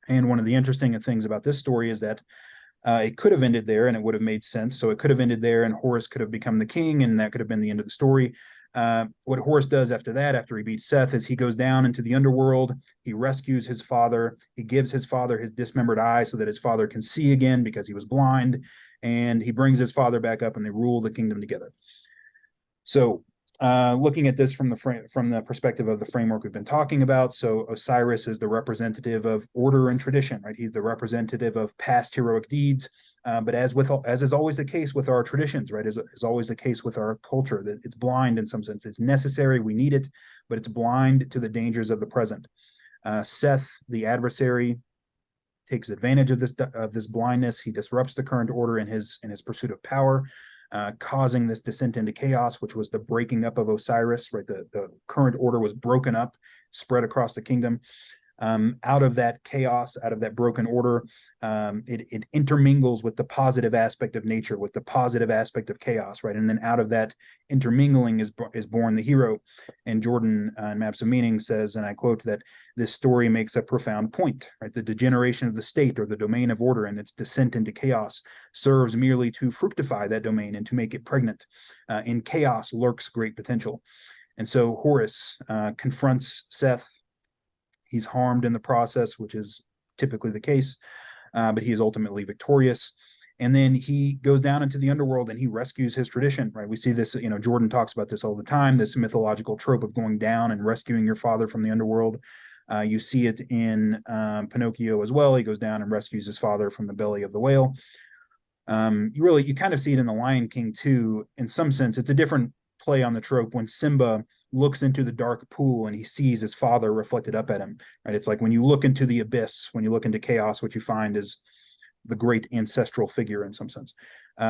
And one of the interesting things about this story is that it could have ended there and it would have made sense. So it could have ended there and Horus could have become the king, and that could have been the end of the story. What Horus does after that, after he beats Seth, is he goes down into the underworld. He rescues his father. He gives his father his dismembered eye so that his father can see again because he was blind. And he brings his father back up and they rule the kingdom together. So looking at this from the perspective of the framework we've been talking about, so Osiris is the representative of order and tradition, right? He's the representative of past heroic deeds. But as is always the case with our traditions, right, is always the case with our culture, that it's blind in some sense. It's necessary, we need it, but it's blind to the dangers of the present. Seth, the adversary, takes advantage of this blindness. He disrupts the current order in his pursuit of power, causing this descent into chaos, which was the breaking up of Osiris, right? The current order was broken up, spread across the kingdom. Out of that chaos, out of that broken order, it intermingles with the positive aspect of nature, with the positive aspect of chaos, right? And then out of that intermingling is born the hero. And Jordan in Maps of Meaning says, and I quote, that this story makes a profound point, right? The degeneration of the state or the domain of order and its descent into chaos serves merely to fructify that domain and to make it pregnant. In chaos lurks great potential. And so Horus confronts Seth. He's harmed in the process, which is typically the case, but he is ultimately victorious. And then he goes down into the underworld and he rescues his tradition, right? We see this, Jordan talks about this all the time, this mythological trope of going down and rescuing your father from the underworld. You see it in Pinocchio as well. He goes down and rescues his father from the belly of the whale. You kind of see it in The Lion King too. In some sense, it's a different play on the trope when Simba looks into the dark pool and he sees his father reflected up at him, right? It's like when you look into the abyss, when you look into chaos, what you find is the great ancestral figure in some sense.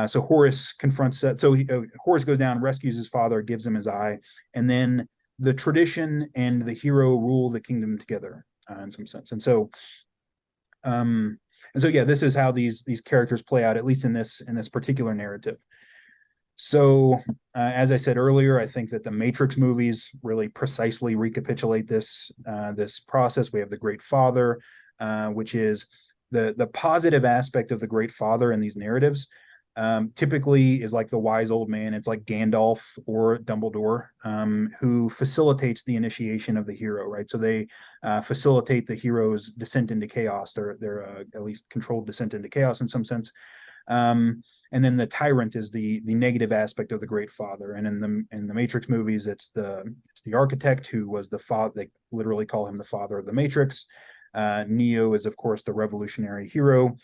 So Horus confronts that. So Horus goes down, rescues his father, gives him his eye, and then the tradition and the hero rule the kingdom together in some sense. And so yeah, this is how these characters play out, at least in this particular narrative. So, as I said earlier, I think that the Matrix movies really precisely recapitulate this process. We have the Great Father, which is the positive aspect of the Great Father in these narratives, typically is like the wise old man. It's like Gandalf or Dumbledore, who facilitates the initiation of the hero, right? So they facilitate the hero's descent into chaos, their at least controlled descent into chaos in some sense. And then the tyrant is the negative aspect of the Great Father. And in the Matrix movies, it's the architect who was the father. They literally call him the father of the Matrix. Neo is, of course, the revolutionary hero.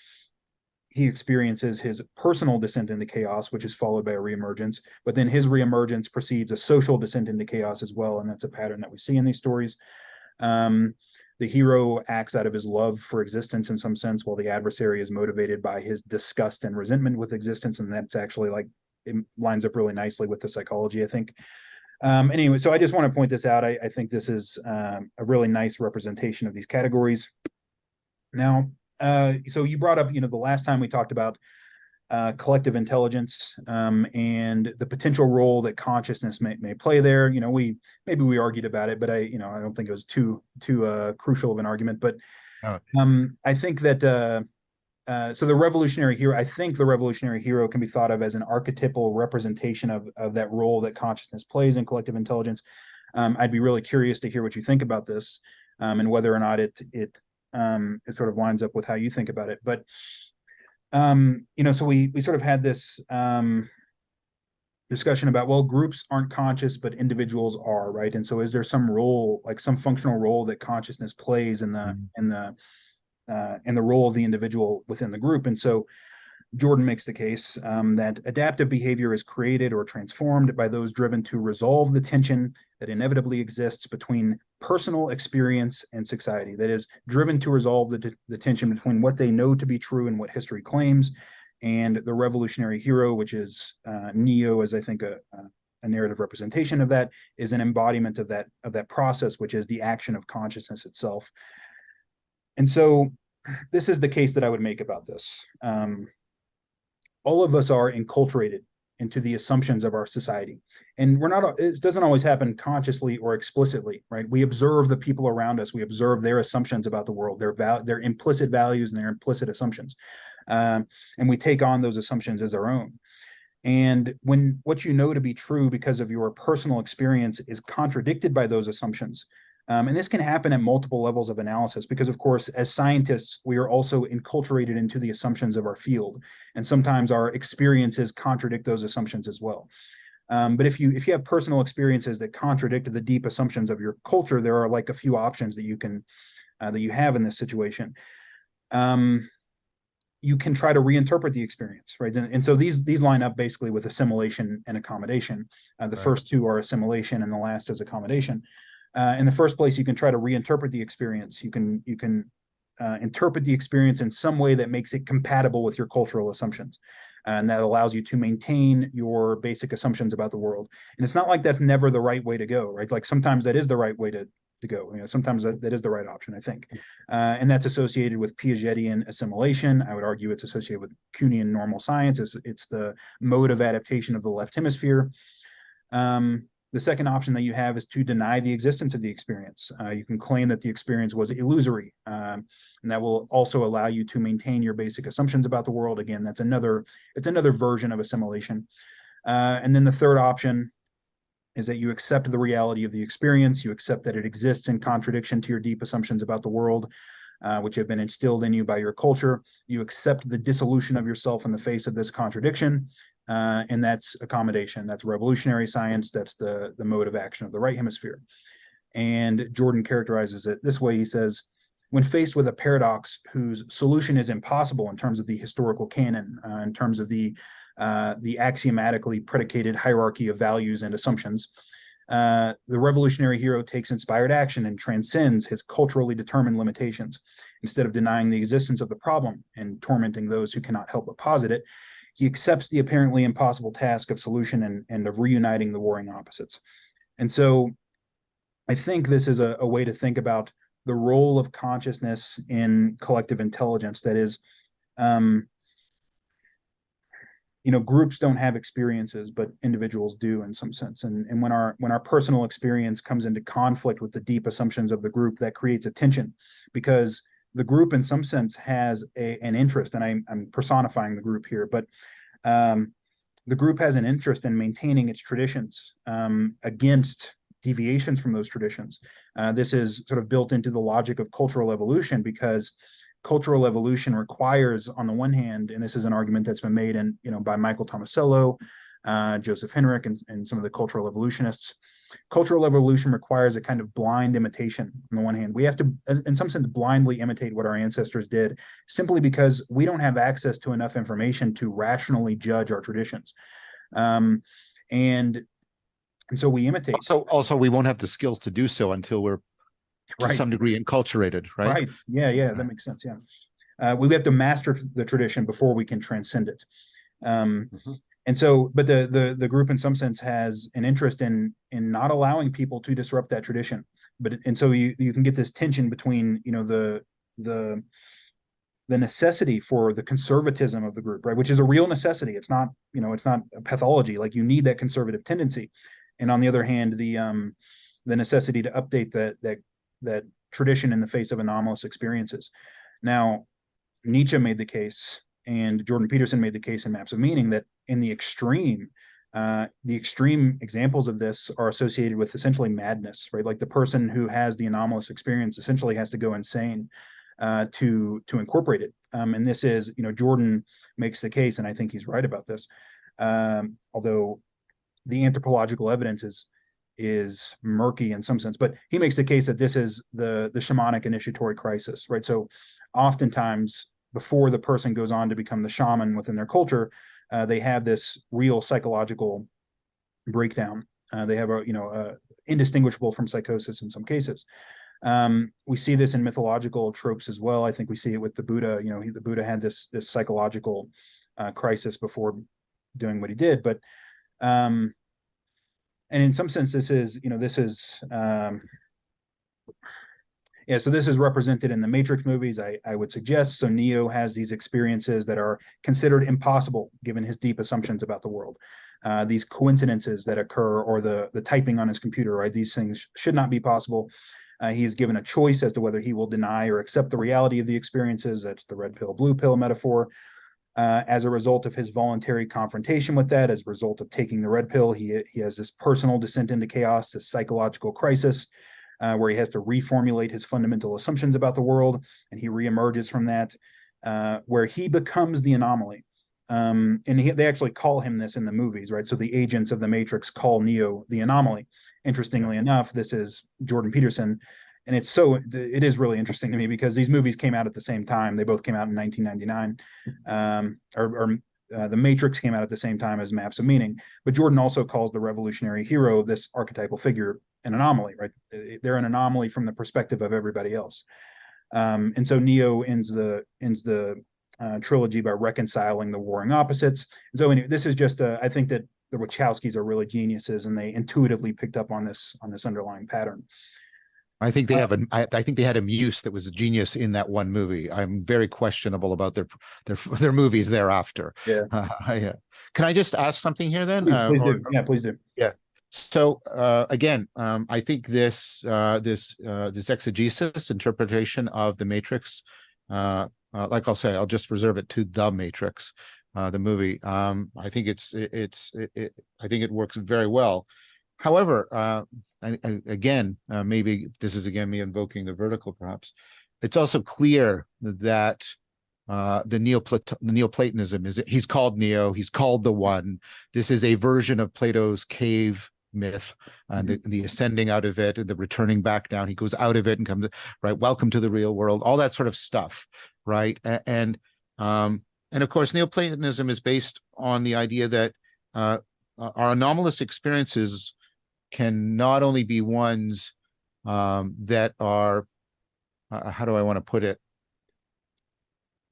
He experiences his personal descent into chaos, which is followed by a reemergence. But then his reemergence precedes a social descent into chaos as well, and that's a pattern that we see in these stories. The hero acts out of his love for existence in some sense, while the adversary is motivated by his disgust and resentment with existence. And that's actually like, it lines up really nicely with the psychology, I think. Anyway, so I just want to point this out. I think this is a really nice representation of these categories. Now, so you brought up, the last time we talked about collective intelligence and the potential role that consciousness may play there. We argued about it, but I don't think it was too crucial of an argument. But I think that so the revolutionary hero, I think the revolutionary hero can be thought of as an archetypal representation of that role that consciousness plays in collective intelligence. I'd be really curious to hear what you think about this and whether or not it sort of lines up with how you think about it. But so we sort of had this discussion about, well, groups aren't conscious, but individuals are, right? And so is there some role, like some functional role that consciousness plays in the role of the individual within the group? And so Jordan makes the case that adaptive behavior is created or transformed by those driven to resolve the tension that inevitably exists between personal experience and society, that is driven to resolve the tension between what they know to be true and what history claims. And the revolutionary hero, which is Neo, as I think a narrative representation of that, is an embodiment of that process, which is the action of consciousness itself. And so this is the case that I would make about this. All of us are enculturated into the assumptions of our society. And it doesn't always happen consciously or explicitly, right? We observe the people around us. We observe their assumptions about the world, their implicit values and their implicit assumptions. And we take on those assumptions as our own. And when what you know to be true because of your personal experience is contradicted by those assumptions, and this can happen at multiple levels of analysis, because of course, as scientists, we are also enculturated into the assumptions of our field. And sometimes our experiences contradict those assumptions as well. But if you have personal experiences that contradict the deep assumptions of your culture, there are like a few options that you have in this situation. You can try to reinterpret the experience, right? And so these line up basically with assimilation and accommodation. The first two are assimilation and the last is accommodation. In the first place, you can try to reinterpret the experience. You can interpret the experience in some way that makes it compatible with your cultural assumptions. And that allows you to maintain your basic assumptions about the world. And it's not like that's never the right way to go, right? Like sometimes that is the right way to go. Sometimes that is the right option, I think. And that's associated with Piagetian assimilation. I would argue it's associated with Kuhnian normal science. It's the mode of adaptation of the left hemisphere. The second option that you have is to deny the existence of the experience. You can claim that the experience was illusory, and that will also allow you to maintain your basic assumptions about the world. Again, it's another version of assimilation. And then the third option is that you accept the reality of the experience. You accept that it exists in contradiction to your deep assumptions about the world, which have been instilled in you by your culture. You accept the dissolution of yourself in the face of this contradiction. And that's accommodation. That's revolutionary science. That's the mode of action of the right hemisphere. And Jordan characterizes it this way. He says, when faced with a paradox whose solution is impossible in terms of the historical canon, in terms of the axiomatically predicated hierarchy of values and assumptions, the revolutionary hero takes inspired action and transcends his culturally determined limitations. Instead of denying the existence of the problem and tormenting those who cannot help but posit it, he accepts the apparently impossible task of solution and of reuniting the warring opposites. And so I think this is a way to think about the role of consciousness in collective intelligence. That is, groups don't have experiences, but individuals do in some sense. And when our personal experience comes into conflict with the deep assumptions of the group, that creates a tension, because the group in some sense has an interest, and I'm personifying the group here, but The group has an interest in maintaining its traditions against deviations from those traditions. This is sort of built into the logic of cultural evolution, because cultural evolution requires, on the one hand, and this is an argument that's been made by Michael Tomasello, Joseph Henrich, and some of the cultural evolutionists. Cultural evolution requires a kind of blind imitation. On the one hand, we have to, in some sense, blindly imitate what our ancestors did, simply because we don't have access to enough information to rationally judge our traditions. And so we imitate. So also, we won't have the skills to do so until we're to some degree enculturated, right? Right. Yeah, that makes sense. Yeah. We have to master the tradition before we can transcend it. And so, but the group in some sense has an interest in not allowing people to disrupt that tradition. And so you can get this tension between, the necessity for the conservatism of the group, right? Which is a real necessity. It's not, it's not a pathology. Like, you need that conservative tendency. And on the other hand, the necessity to update that tradition in the face of anomalous experiences. Now, Nietzsche made the case, and Jordan Peterson made the case in Maps of Meaning, that in the extreme examples of this are associated with essentially madness, right? Like, the person who has the anomalous experience essentially has to go insane to incorporate it. And this is, Jordan makes the case, and I think he's right about this. Although the anthropological evidence is murky in some sense, but he makes the case that this is the shamanic initiatory crisis, right? So oftentimes, before the person goes on to become the shaman within their culture, they have this real psychological breakdown. They have indistinguishable from psychosis in some cases. We see this in mythological tropes as well. I think we see it with the Buddha. The Buddha had this psychological crisis before doing what he did. But and in some sense, this is so this is represented in the Matrix movies, I would suggest. So Neo has these experiences that are considered impossible given his deep assumptions about the world. These coincidences that occur, or the typing on his computer, right? These things should not be possible. He is given a choice as to whether he will deny or accept the reality of the experiences. That's the red pill, blue pill metaphor. As a result of his voluntary confrontation with that, as a result of taking the red pill, he has this personal descent into chaos, this psychological crisis, where he has to reformulate his fundamental assumptions about the world, and he reemerges from that, where he becomes the anomaly. And they actually call him this in the movies, right? So the agents of the Matrix call Neo the anomaly. Interestingly enough, this is Jordan Peterson. And it is really interesting to me, because these movies came out at the same time. They both came out in 1999. The Matrix came out at the same time as Maps of Meaning. But Jordan also calls the revolutionary hero, this archetypal figure, an anomaly, right? They're an anomaly from the perspective of everybody else. And so Neo ends the trilogy by reconciling the warring opposites. And so anyway, this is just I think that the Wachowskis are really geniuses, and they intuitively picked up on this underlying pattern. I think they have I think they had a muse that was a genius in that one movie. I'm very questionable about their movies thereafter. Yeah. Yeah. Can I just ask something here then? Please do. Yeah, please do. Yeah. So again, I think this exegesis interpretation of the Matrix, like I'll say, I'll just reserve it to the Matrix, the movie. I think I think it works very well. However, again, maybe this is again me invoking the vertical, perhaps. It's also clear that the Neoplatonism he's called Neo, he's called the One. This is a version of Plato's cave myth, the ascending out of it and the returning back down. He goes out of it and comes right. Welcome to the real world. All that sort of stuff, right? And of course, Neoplatonism is based on the idea that our anomalous experiences can not only be ones that are, how do I want to put it,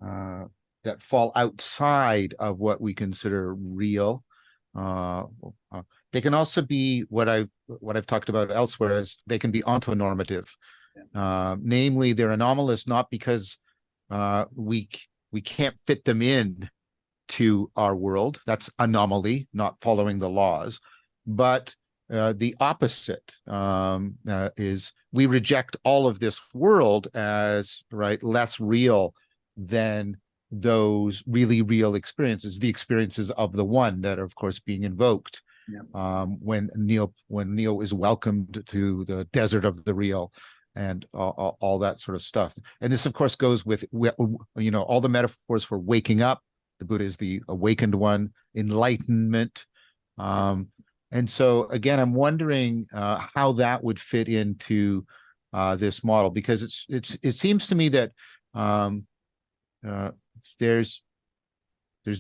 that fall outside of what we consider real. They can also be what I've talked about elsewhere, is they can be ontonormative. Namely, they're anomalous not because we can't fit them in to our world. That's anomaly, not following the laws, but the opposite is we reject all of this world as less real than those really real experiences, the experiences of the one that are, of course, being invoked. Yeah. When Neo is welcomed to the desert of the real, and all that sort of stuff. And this, of course, goes with all the metaphors for waking up. The Buddha is the awakened one, enlightenment. And so again, I'm wondering how that would fit into this model, because it seems to me that there's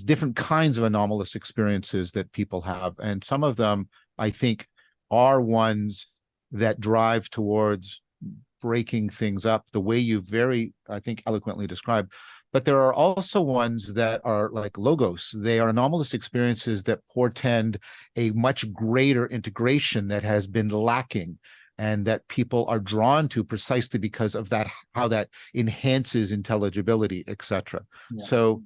different kinds of anomalous experiences that people have, and some of them, I think, are ones that drive towards breaking things up the way you very, I think, eloquently described. But there are also ones that are like logos. They are anomalous experiences that portend a much greater integration that has been lacking, and that people are drawn to precisely because of that, how that enhances intelligibility, etc. Yeah. So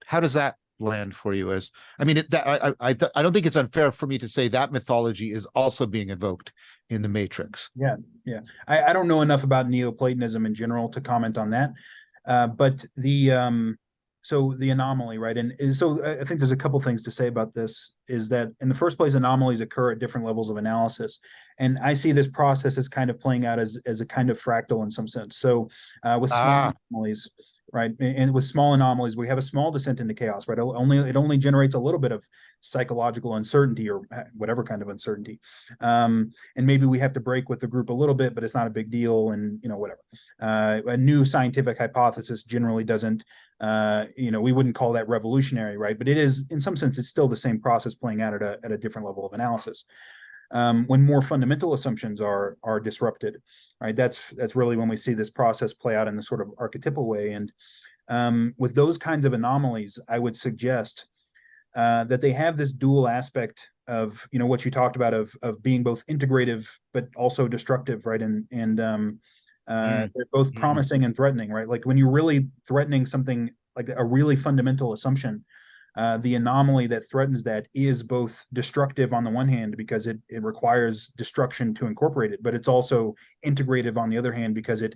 how does that land for you? As I mean, I don't think it's unfair for me to say that mythology is also being invoked in the Matrix. Yeah. I don't know enough about Neoplatonism in general to comment on that. But so the anomaly, right? And so I think there's a couple things to say about this, is that in the first place, anomalies occur at different levels of analysis. And I see this process as kind of playing out as a kind of fractal in some sense. So with small anomalies, right? And with small anomalies, we have a small descent into chaos, right? It only generates a little bit of psychological uncertainty, or whatever kind of uncertainty. And maybe we have to break with the group a little bit, but it's not a big deal, and whatever. A new scientific hypothesis generally doesn't, we wouldn't call that revolutionary, right? But it is, in some sense, it's still the same process playing out at a different level of analysis. When more fundamental assumptions are disrupted, right? That's really when we see this process play out in the sort of archetypal way. And with those kinds of anomalies, I would suggest that they have this dual aspect of what you talked about of being both integrative but also destructive, right? And they're both promising and threatening, right? Like when you're really threatening something like a really fundamental assumption, the anomaly that threatens that is both destructive on the one hand because it requires destruction to incorporate it, but it's also integrative on the other hand because it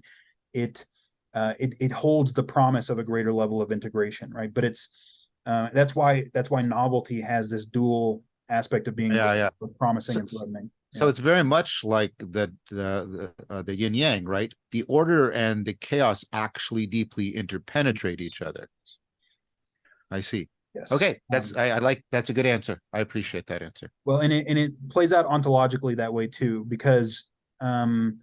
holds the promise of a greater level of integration, right? But that's why novelty has this dual aspect of being both promising and threatening. So it's very much like the yin yang, right? The order and the chaos actually deeply interpenetrate each other. I see. Yes. Okay, that's a good answer. I appreciate that answer. Well, and it plays out ontologically that way too, because the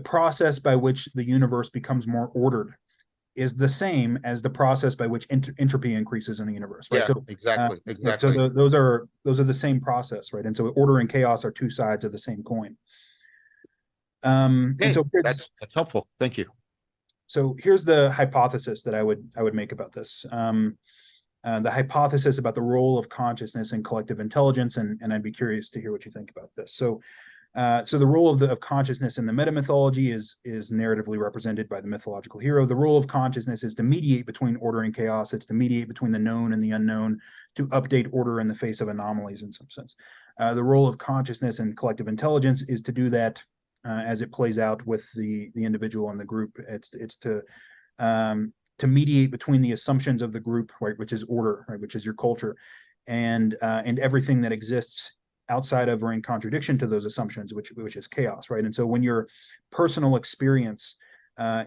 process by which the universe becomes more ordered is the same as the process by which entropy increases in the universe, right? Yeah, so exactly. So those are the same process, right? And so order and chaos are two sides of the same coin. Okay, and so that's helpful. Thank you. So here's the hypothesis that I would make about this. The hypothesis about the role of consciousness in collective intelligence, and I'd be curious to hear what you think about this. So the role of consciousness in the meta-mythology is narratively represented by the mythological hero. The role of consciousness is to mediate between order and chaos. It's to mediate between the known and the unknown, to update order in the face of anomalies in some sense. The role of consciousness in collective intelligence is to do that as it plays out with the individual and the group. It's to mediate between the assumptions of the group, right, which is order, right, which is your culture, and everything that exists outside of or in contradiction to those assumptions, which is chaos, right? And so when your personal experience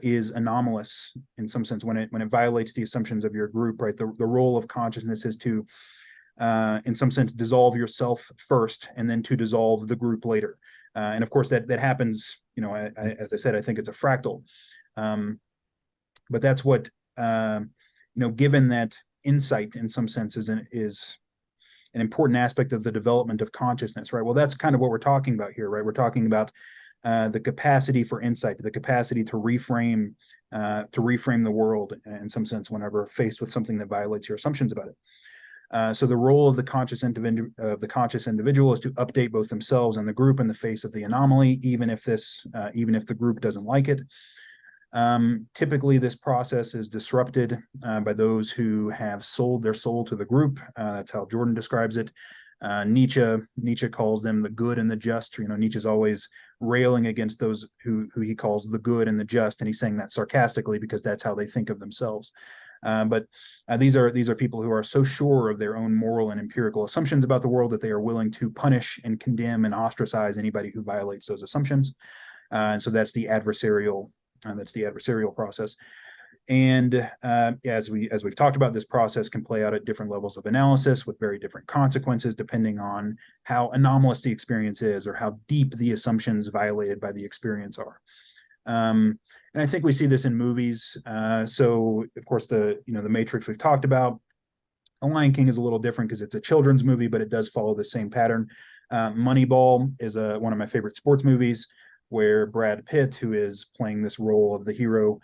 is anomalous in some sense, when it violates the assumptions of your group, right, the role of consciousness is to in some sense dissolve yourself first and then to dissolve the group later. And of course that happens, as I said, I think it's a fractal. But that's what given that insight in some sense is an important aspect of the development of consciousness, right? Well, that's kind of what we're talking about here, right? We're talking about the capacity for insight, the capacity to reframe the world in some sense whenever faced with something that violates your assumptions about it. So the role of the conscious individual is to update both themselves and the group in the face of the anomaly, even if the group doesn't like it. Typically, this process is disrupted by those who have sold their soul to the group. That's how Jordan describes it. Nietzsche calls them the good and the just. Nietzsche's always railing against those who he calls the good and the just, and he's saying that sarcastically because that's how they think of themselves. But these are people who are so sure of their own moral and empirical assumptions about the world that they are willing to punish and condemn and ostracize anybody who violates those assumptions. And so that's the adversarial process. And as we've talked about, this process can play out at different levels of analysis with very different consequences, depending on how anomalous the experience is or how deep the assumptions violated by the experience are. And I think we see this in movies. So of course, the Matrix we've talked about. The Lion King is a little different because it's a children's movie, but it does follow the same pattern. Moneyball is one of my favorite sports movies, where Brad Pitt, who is playing this role of the hero,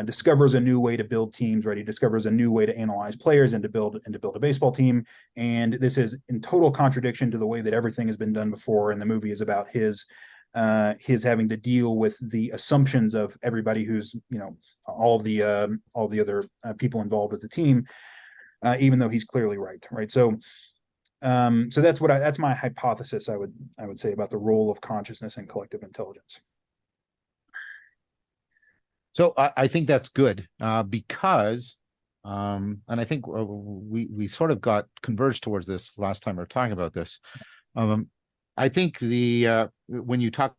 discovers a new way to build teams, right? He discovers a new way to analyze players and to build a baseball team. And this is in total contradiction to the way that everything has been done before. And the movie is about his having to deal with the assumptions of everybody who's, all the other people involved with the team, even though he's clearly right. So that's my hypothesis. I would say about the role of consciousness and collective intelligence. So I think that's good because, and I think we sort of got converged towards this last time we were talking about this. I think when you talk,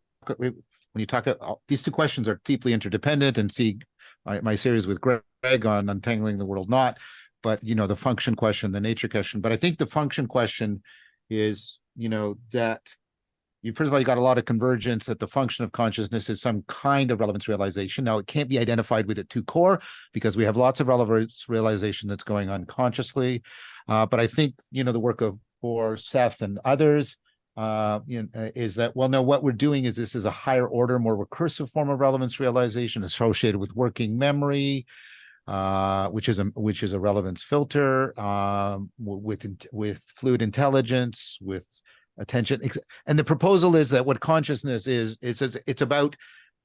these two questions are deeply interdependent, and see my series with Gregg on untangling the world knot. But the function question, the nature question. But I think the function question is, that first of all, you got a lot of convergence that the function of consciousness is some kind of relevance realization. Now, it can't be identified with it too core because we have lots of relevance realization that's going on consciously. But I think the work of Seth and others is that, well, no, what we're doing is this is a higher order, more recursive form of relevance realization associated with working memory. Which is a relevance filter with fluid intelligence, with attention, and the proposal is that what consciousness is it's about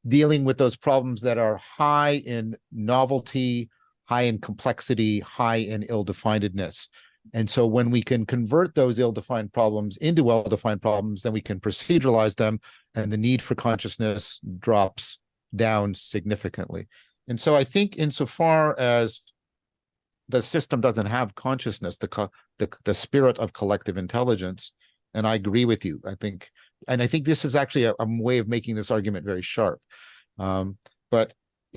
dealing with those problems that are high in novelty, high in complexity, high in ill-definedness. And so when we can convert those ill-defined problems into well-defined problems, then we can proceduralize them, and the need for consciousness drops down significantly. And so I think insofar as the system doesn't have consciousness, the spirit of collective intelligence, and I agree with you, I think this is actually a way of making this argument very sharp. But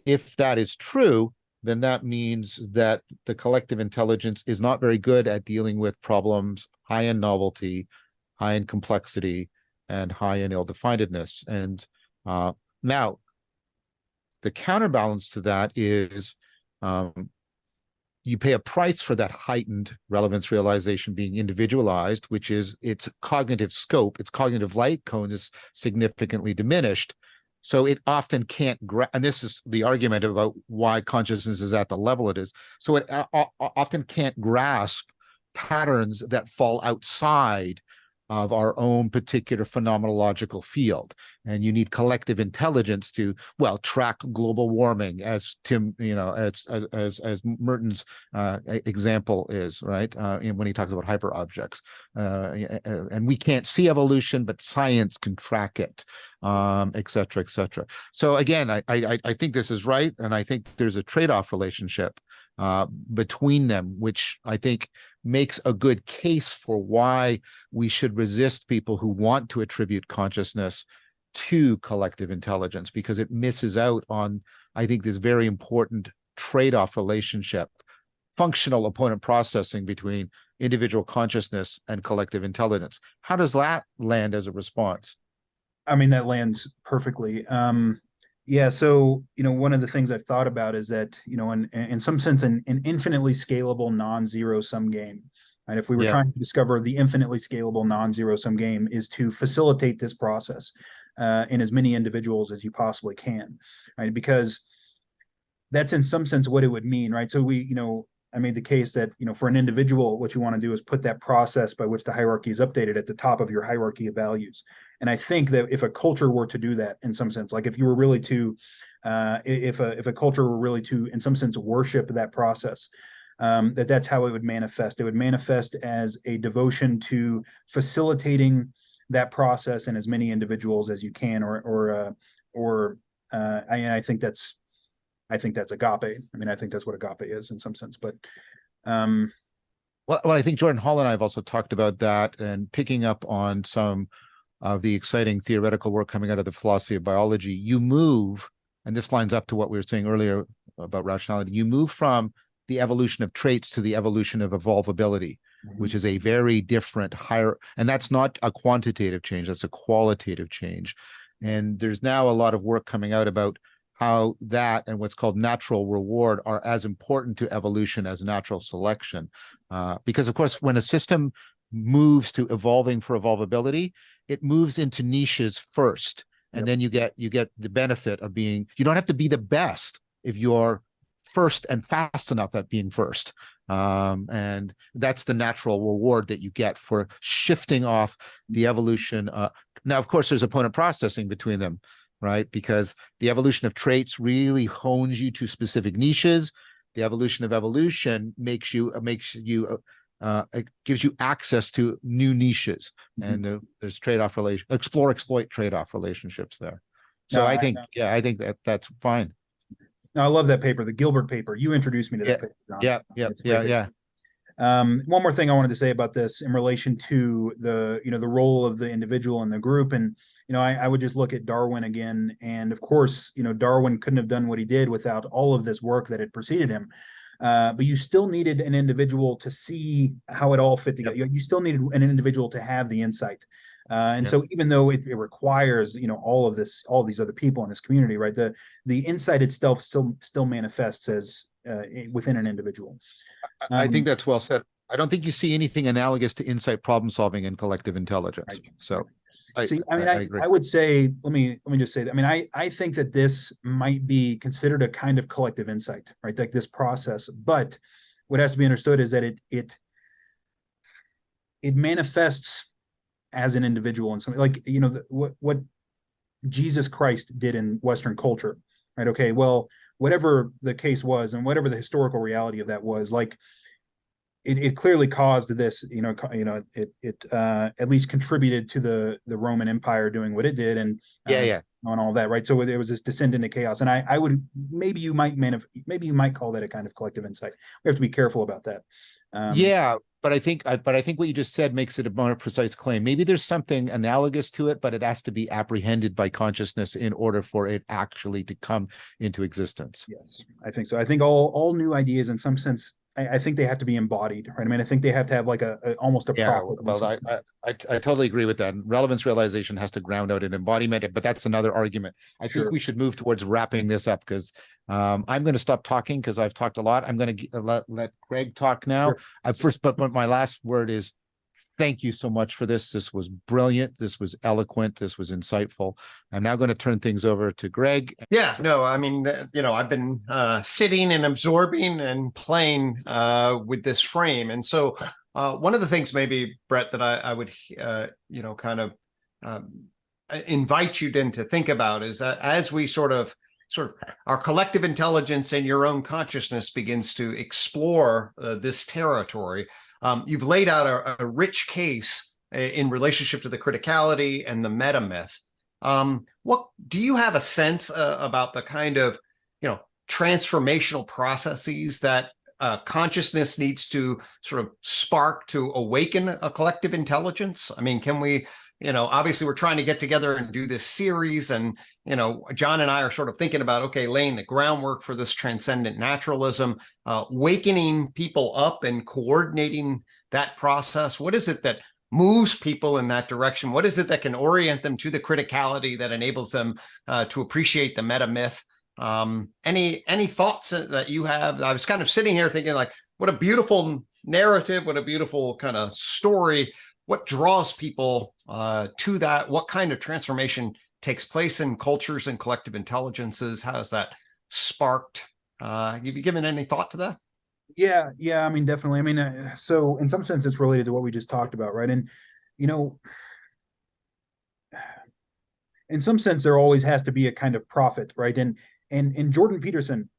if that is true, then that means that the collective intelligence is not very good at dealing with problems high in novelty, high in complexity, and high in ill-definedness. And now, the counterbalance to that is you pay a price for that heightened relevance realization being individualized, which is its cognitive scope, its cognitive light cone is significantly diminished. So it often can't, and this is the argument about why consciousness is at the level it is. So it often can't grasp patterns that fall outside of our own particular phenomenological field. And you need collective intelligence to, track global warming, as Tim, as Merton's example is, right? When he talks about hyper objects. And we can't see evolution, but science can track it, et cetera, et cetera. So again, I think this is right. And I think there's a trade-off relationship between them, which I think makes a good case for why we should resist people who want to attribute consciousness to collective intelligence, because it misses out on, I think, this very important trade-off relationship, functional opponent processing between individual consciousness and collective intelligence. How does that land as a response? I mean, that lands perfectly. Yeah, so one of the things I've thought about is that in some sense an infinitely scalable non-zero sum game. And if we were trying to discover the infinitely scalable non-zero sum game, is to facilitate this process in as many individuals as you possibly can, right? Because that's in some sense what it would mean, right? So I made the case that, for an individual, what you want to do is put that process by which the hierarchy is updated at the top of your hierarchy of values. And I think that if a culture were to do that in some sense, like if you were really to, if a culture were really to, in some sense, worship that process, that's how it would manifest. It would manifest as a devotion to facilitating that process in as many individuals as you can, I think that's agape. I mean, I think that's what agape is in some sense, but well, I think Jordan Hall and I have also talked about that, and picking up on some of the exciting theoretical work coming out of the philosophy of biology. You move, and this lines up to what we were saying earlier about rationality, you move from the evolution of traits to the evolution of evolvability, which is a very different higher, and that's not a quantitative change, that's a qualitative change. And there's now a lot of work coming out about how that and what's called natural reward are as important to evolution as natural selection. Because of course, when a system moves to evolving for evolvability, it moves into niches first. And then you get the benefit of being, you don't have to be the best if you're first and fast enough at being first. And that's the natural reward that you get for shifting off the evolution. Now, of course, there's opponent processing between them, right? Because the evolution of traits really hones you to specific niches. The evolution of evolution makes you it gives you access to new niches, and there's trade-off exploit trade-off relationships there. So no, I think that's fine. No, I love that paper, the Gilbert paper. You introduced me to that paper, John. Yeah. One more thing I wanted to say about this in relation to the role of the individual in the group, and I would just look at Darwin again, and of course Darwin couldn't have done what he did without all of this work that had preceded him. But you still needed an individual to see how it all fit together. You still needed an individual to have the insight. So even though it requires, all of these other people in this community, right? The insight itself still manifests as within an individual. I think that's well said. I don't think you see anything analogous to insight problem solving in collective intelligence. Right. So I would say, let me just say that. I mean, I think that this might be considered a kind of collective insight, right? Like this process, but what has to be understood is that it manifests as an individual and something like, what Jesus Christ did in Western culture, right? Okay, well, whatever the case was and whatever the historical reality of that was, like it clearly caused this, it at least contributed to the Roman Empire doing what it did and on all that, right? So there was this descent into chaos, and I would maybe you might call that a kind of collective insight. We have to be careful about that. But I think what you just said makes it a more precise claim. Maybe there's something analogous to it, but it has to be apprehended by consciousness in order for it actually to come into existence. Yes, I think so. I think all new ideas, in some sense, I think they have to be embodied, right? I mean, I think they have to have like almost a prophet. Well, I totally agree with that. Relevance realization has to ground out an embodiment, but that's another argument. I think we should move towards wrapping this up because I'm going to stop talking because I've talked a lot. I'm going to let Gregg talk now. But my last word is thank you so much for this. This was brilliant. This was eloquent. This was insightful. I'm now going to turn things over to Gregg. Yeah, no, I mean, I've been sitting and absorbing and playing with this frame. And so one of the things maybe, Brett, that I would, kind of invite you then to think about is as we sort of our collective intelligence and your own consciousness begins to explore this territory. You've laid out a rich case in relationship to the criticality and the meta myth. What do you have a sense about the kind of transformational processes that consciousness needs to sort of spark to awaken a collective intelligence? I mean, can we? Obviously we're trying to get together and do this series, and John and I are sort of thinking about laying the groundwork for this transcendent naturalism, wakening people up and coordinating that process. What is it that moves people in that direction? What is it that can orient them to the criticality that enables them to appreciate the meta myth? Any thoughts that you have? I was kind of sitting here thinking, like, what a beautiful narrative, what a beautiful kind of story. What draws people to that? What kind of transformation takes place in cultures and collective intelligences? How is that sparked? Have you given any thought to that? Yeah. I mean, definitely. I mean, so in some sense, it's related to what we just talked about, right? And in some sense, there always has to be a kind of prophet, right? And Jordan Peterson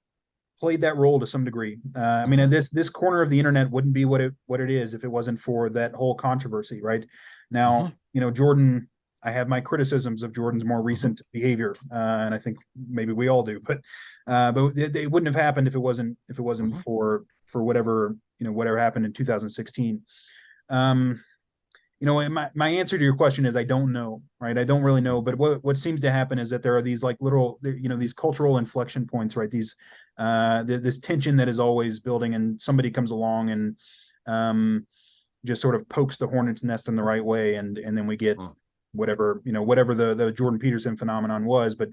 played that role to some degree. I mean, this corner of the internet wouldn't be what it is if it wasn't for that whole controversy, right? Now, Jordan, I have my criticisms of Jordan's more recent behavior, and I think maybe we all do. But it wouldn't have happened if it wasn't for whatever whatever happened in 2016. My answer to your question is I don't know, right? I don't really know. But what seems to happen is that there are these like little, these cultural inflection points, right? These this tension that is always building, and somebody comes along and just sort of pokes the hornet's nest in the right way, and then we get whatever the Jordan Peterson phenomenon was. But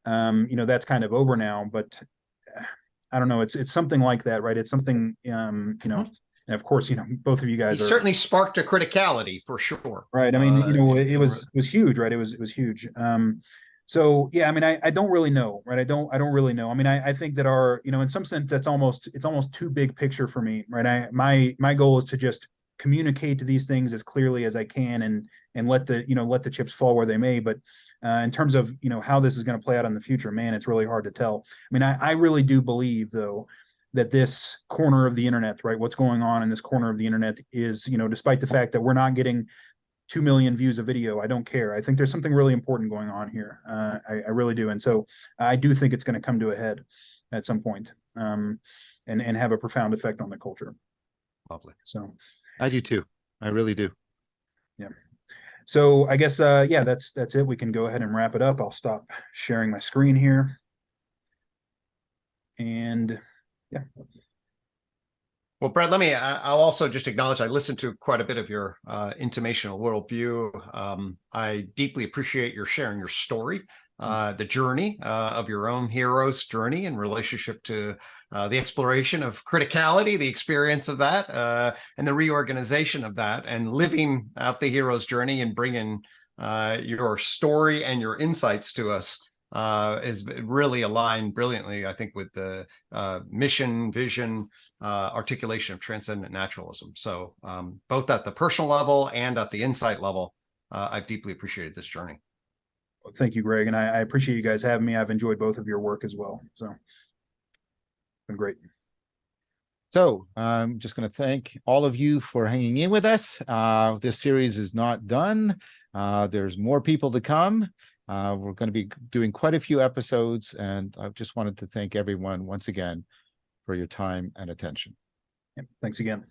that's kind of over now. But I don't know. It's something like that, right? It's something and of course, both of you guys certainly sparked a criticality for sure. Right. I mean, it was huge, right? It was huge. So yeah, I mean, I don't really know, right? I don't really know. I mean, I think that in some sense, it's almost too big picture for me, right? My goal is to just communicate to these things as clearly as I can, and let the chips fall where they may. But in terms of how this is going to play out in the future, man, it's really hard to tell. I mean, I really do believe though that this corner of the internet, right, what's going on in this corner of the internet is, despite the fact that we're not getting 2 million views a video, I don't care. I think there's something really important going on here. I really do. And so I do think it's going to come to a head at some point, and have a profound effect on the culture. Lovely. So I do too. I really do. Yeah. So I guess, that's it. We can go ahead and wrap it up. I'll stop sharing my screen here. And yeah. Well, Brett, I'll also just acknowledge I listened to quite a bit of your intimational worldview. I deeply appreciate your sharing your story, the journey of your own hero's journey in relationship to the exploration of criticality, the experience of that, and the reorganization of that, and living out the hero's journey and bringing your story and your insights to us. Is really aligned brilliantly, I think, with the mission, vision, articulation of transcendent naturalism. So both at the personal level and at the insight level, I've deeply appreciated this journey. Well, thank you, Greg. And I appreciate you guys having me. I've enjoyed both of your work as well. So it's been great. So I'm just going to thank all of you for hanging in with us. This series is not done. There's more people to come. We're going to be doing quite a few episodes, and I just wanted to thank everyone once again for your time and attention. Thanks again.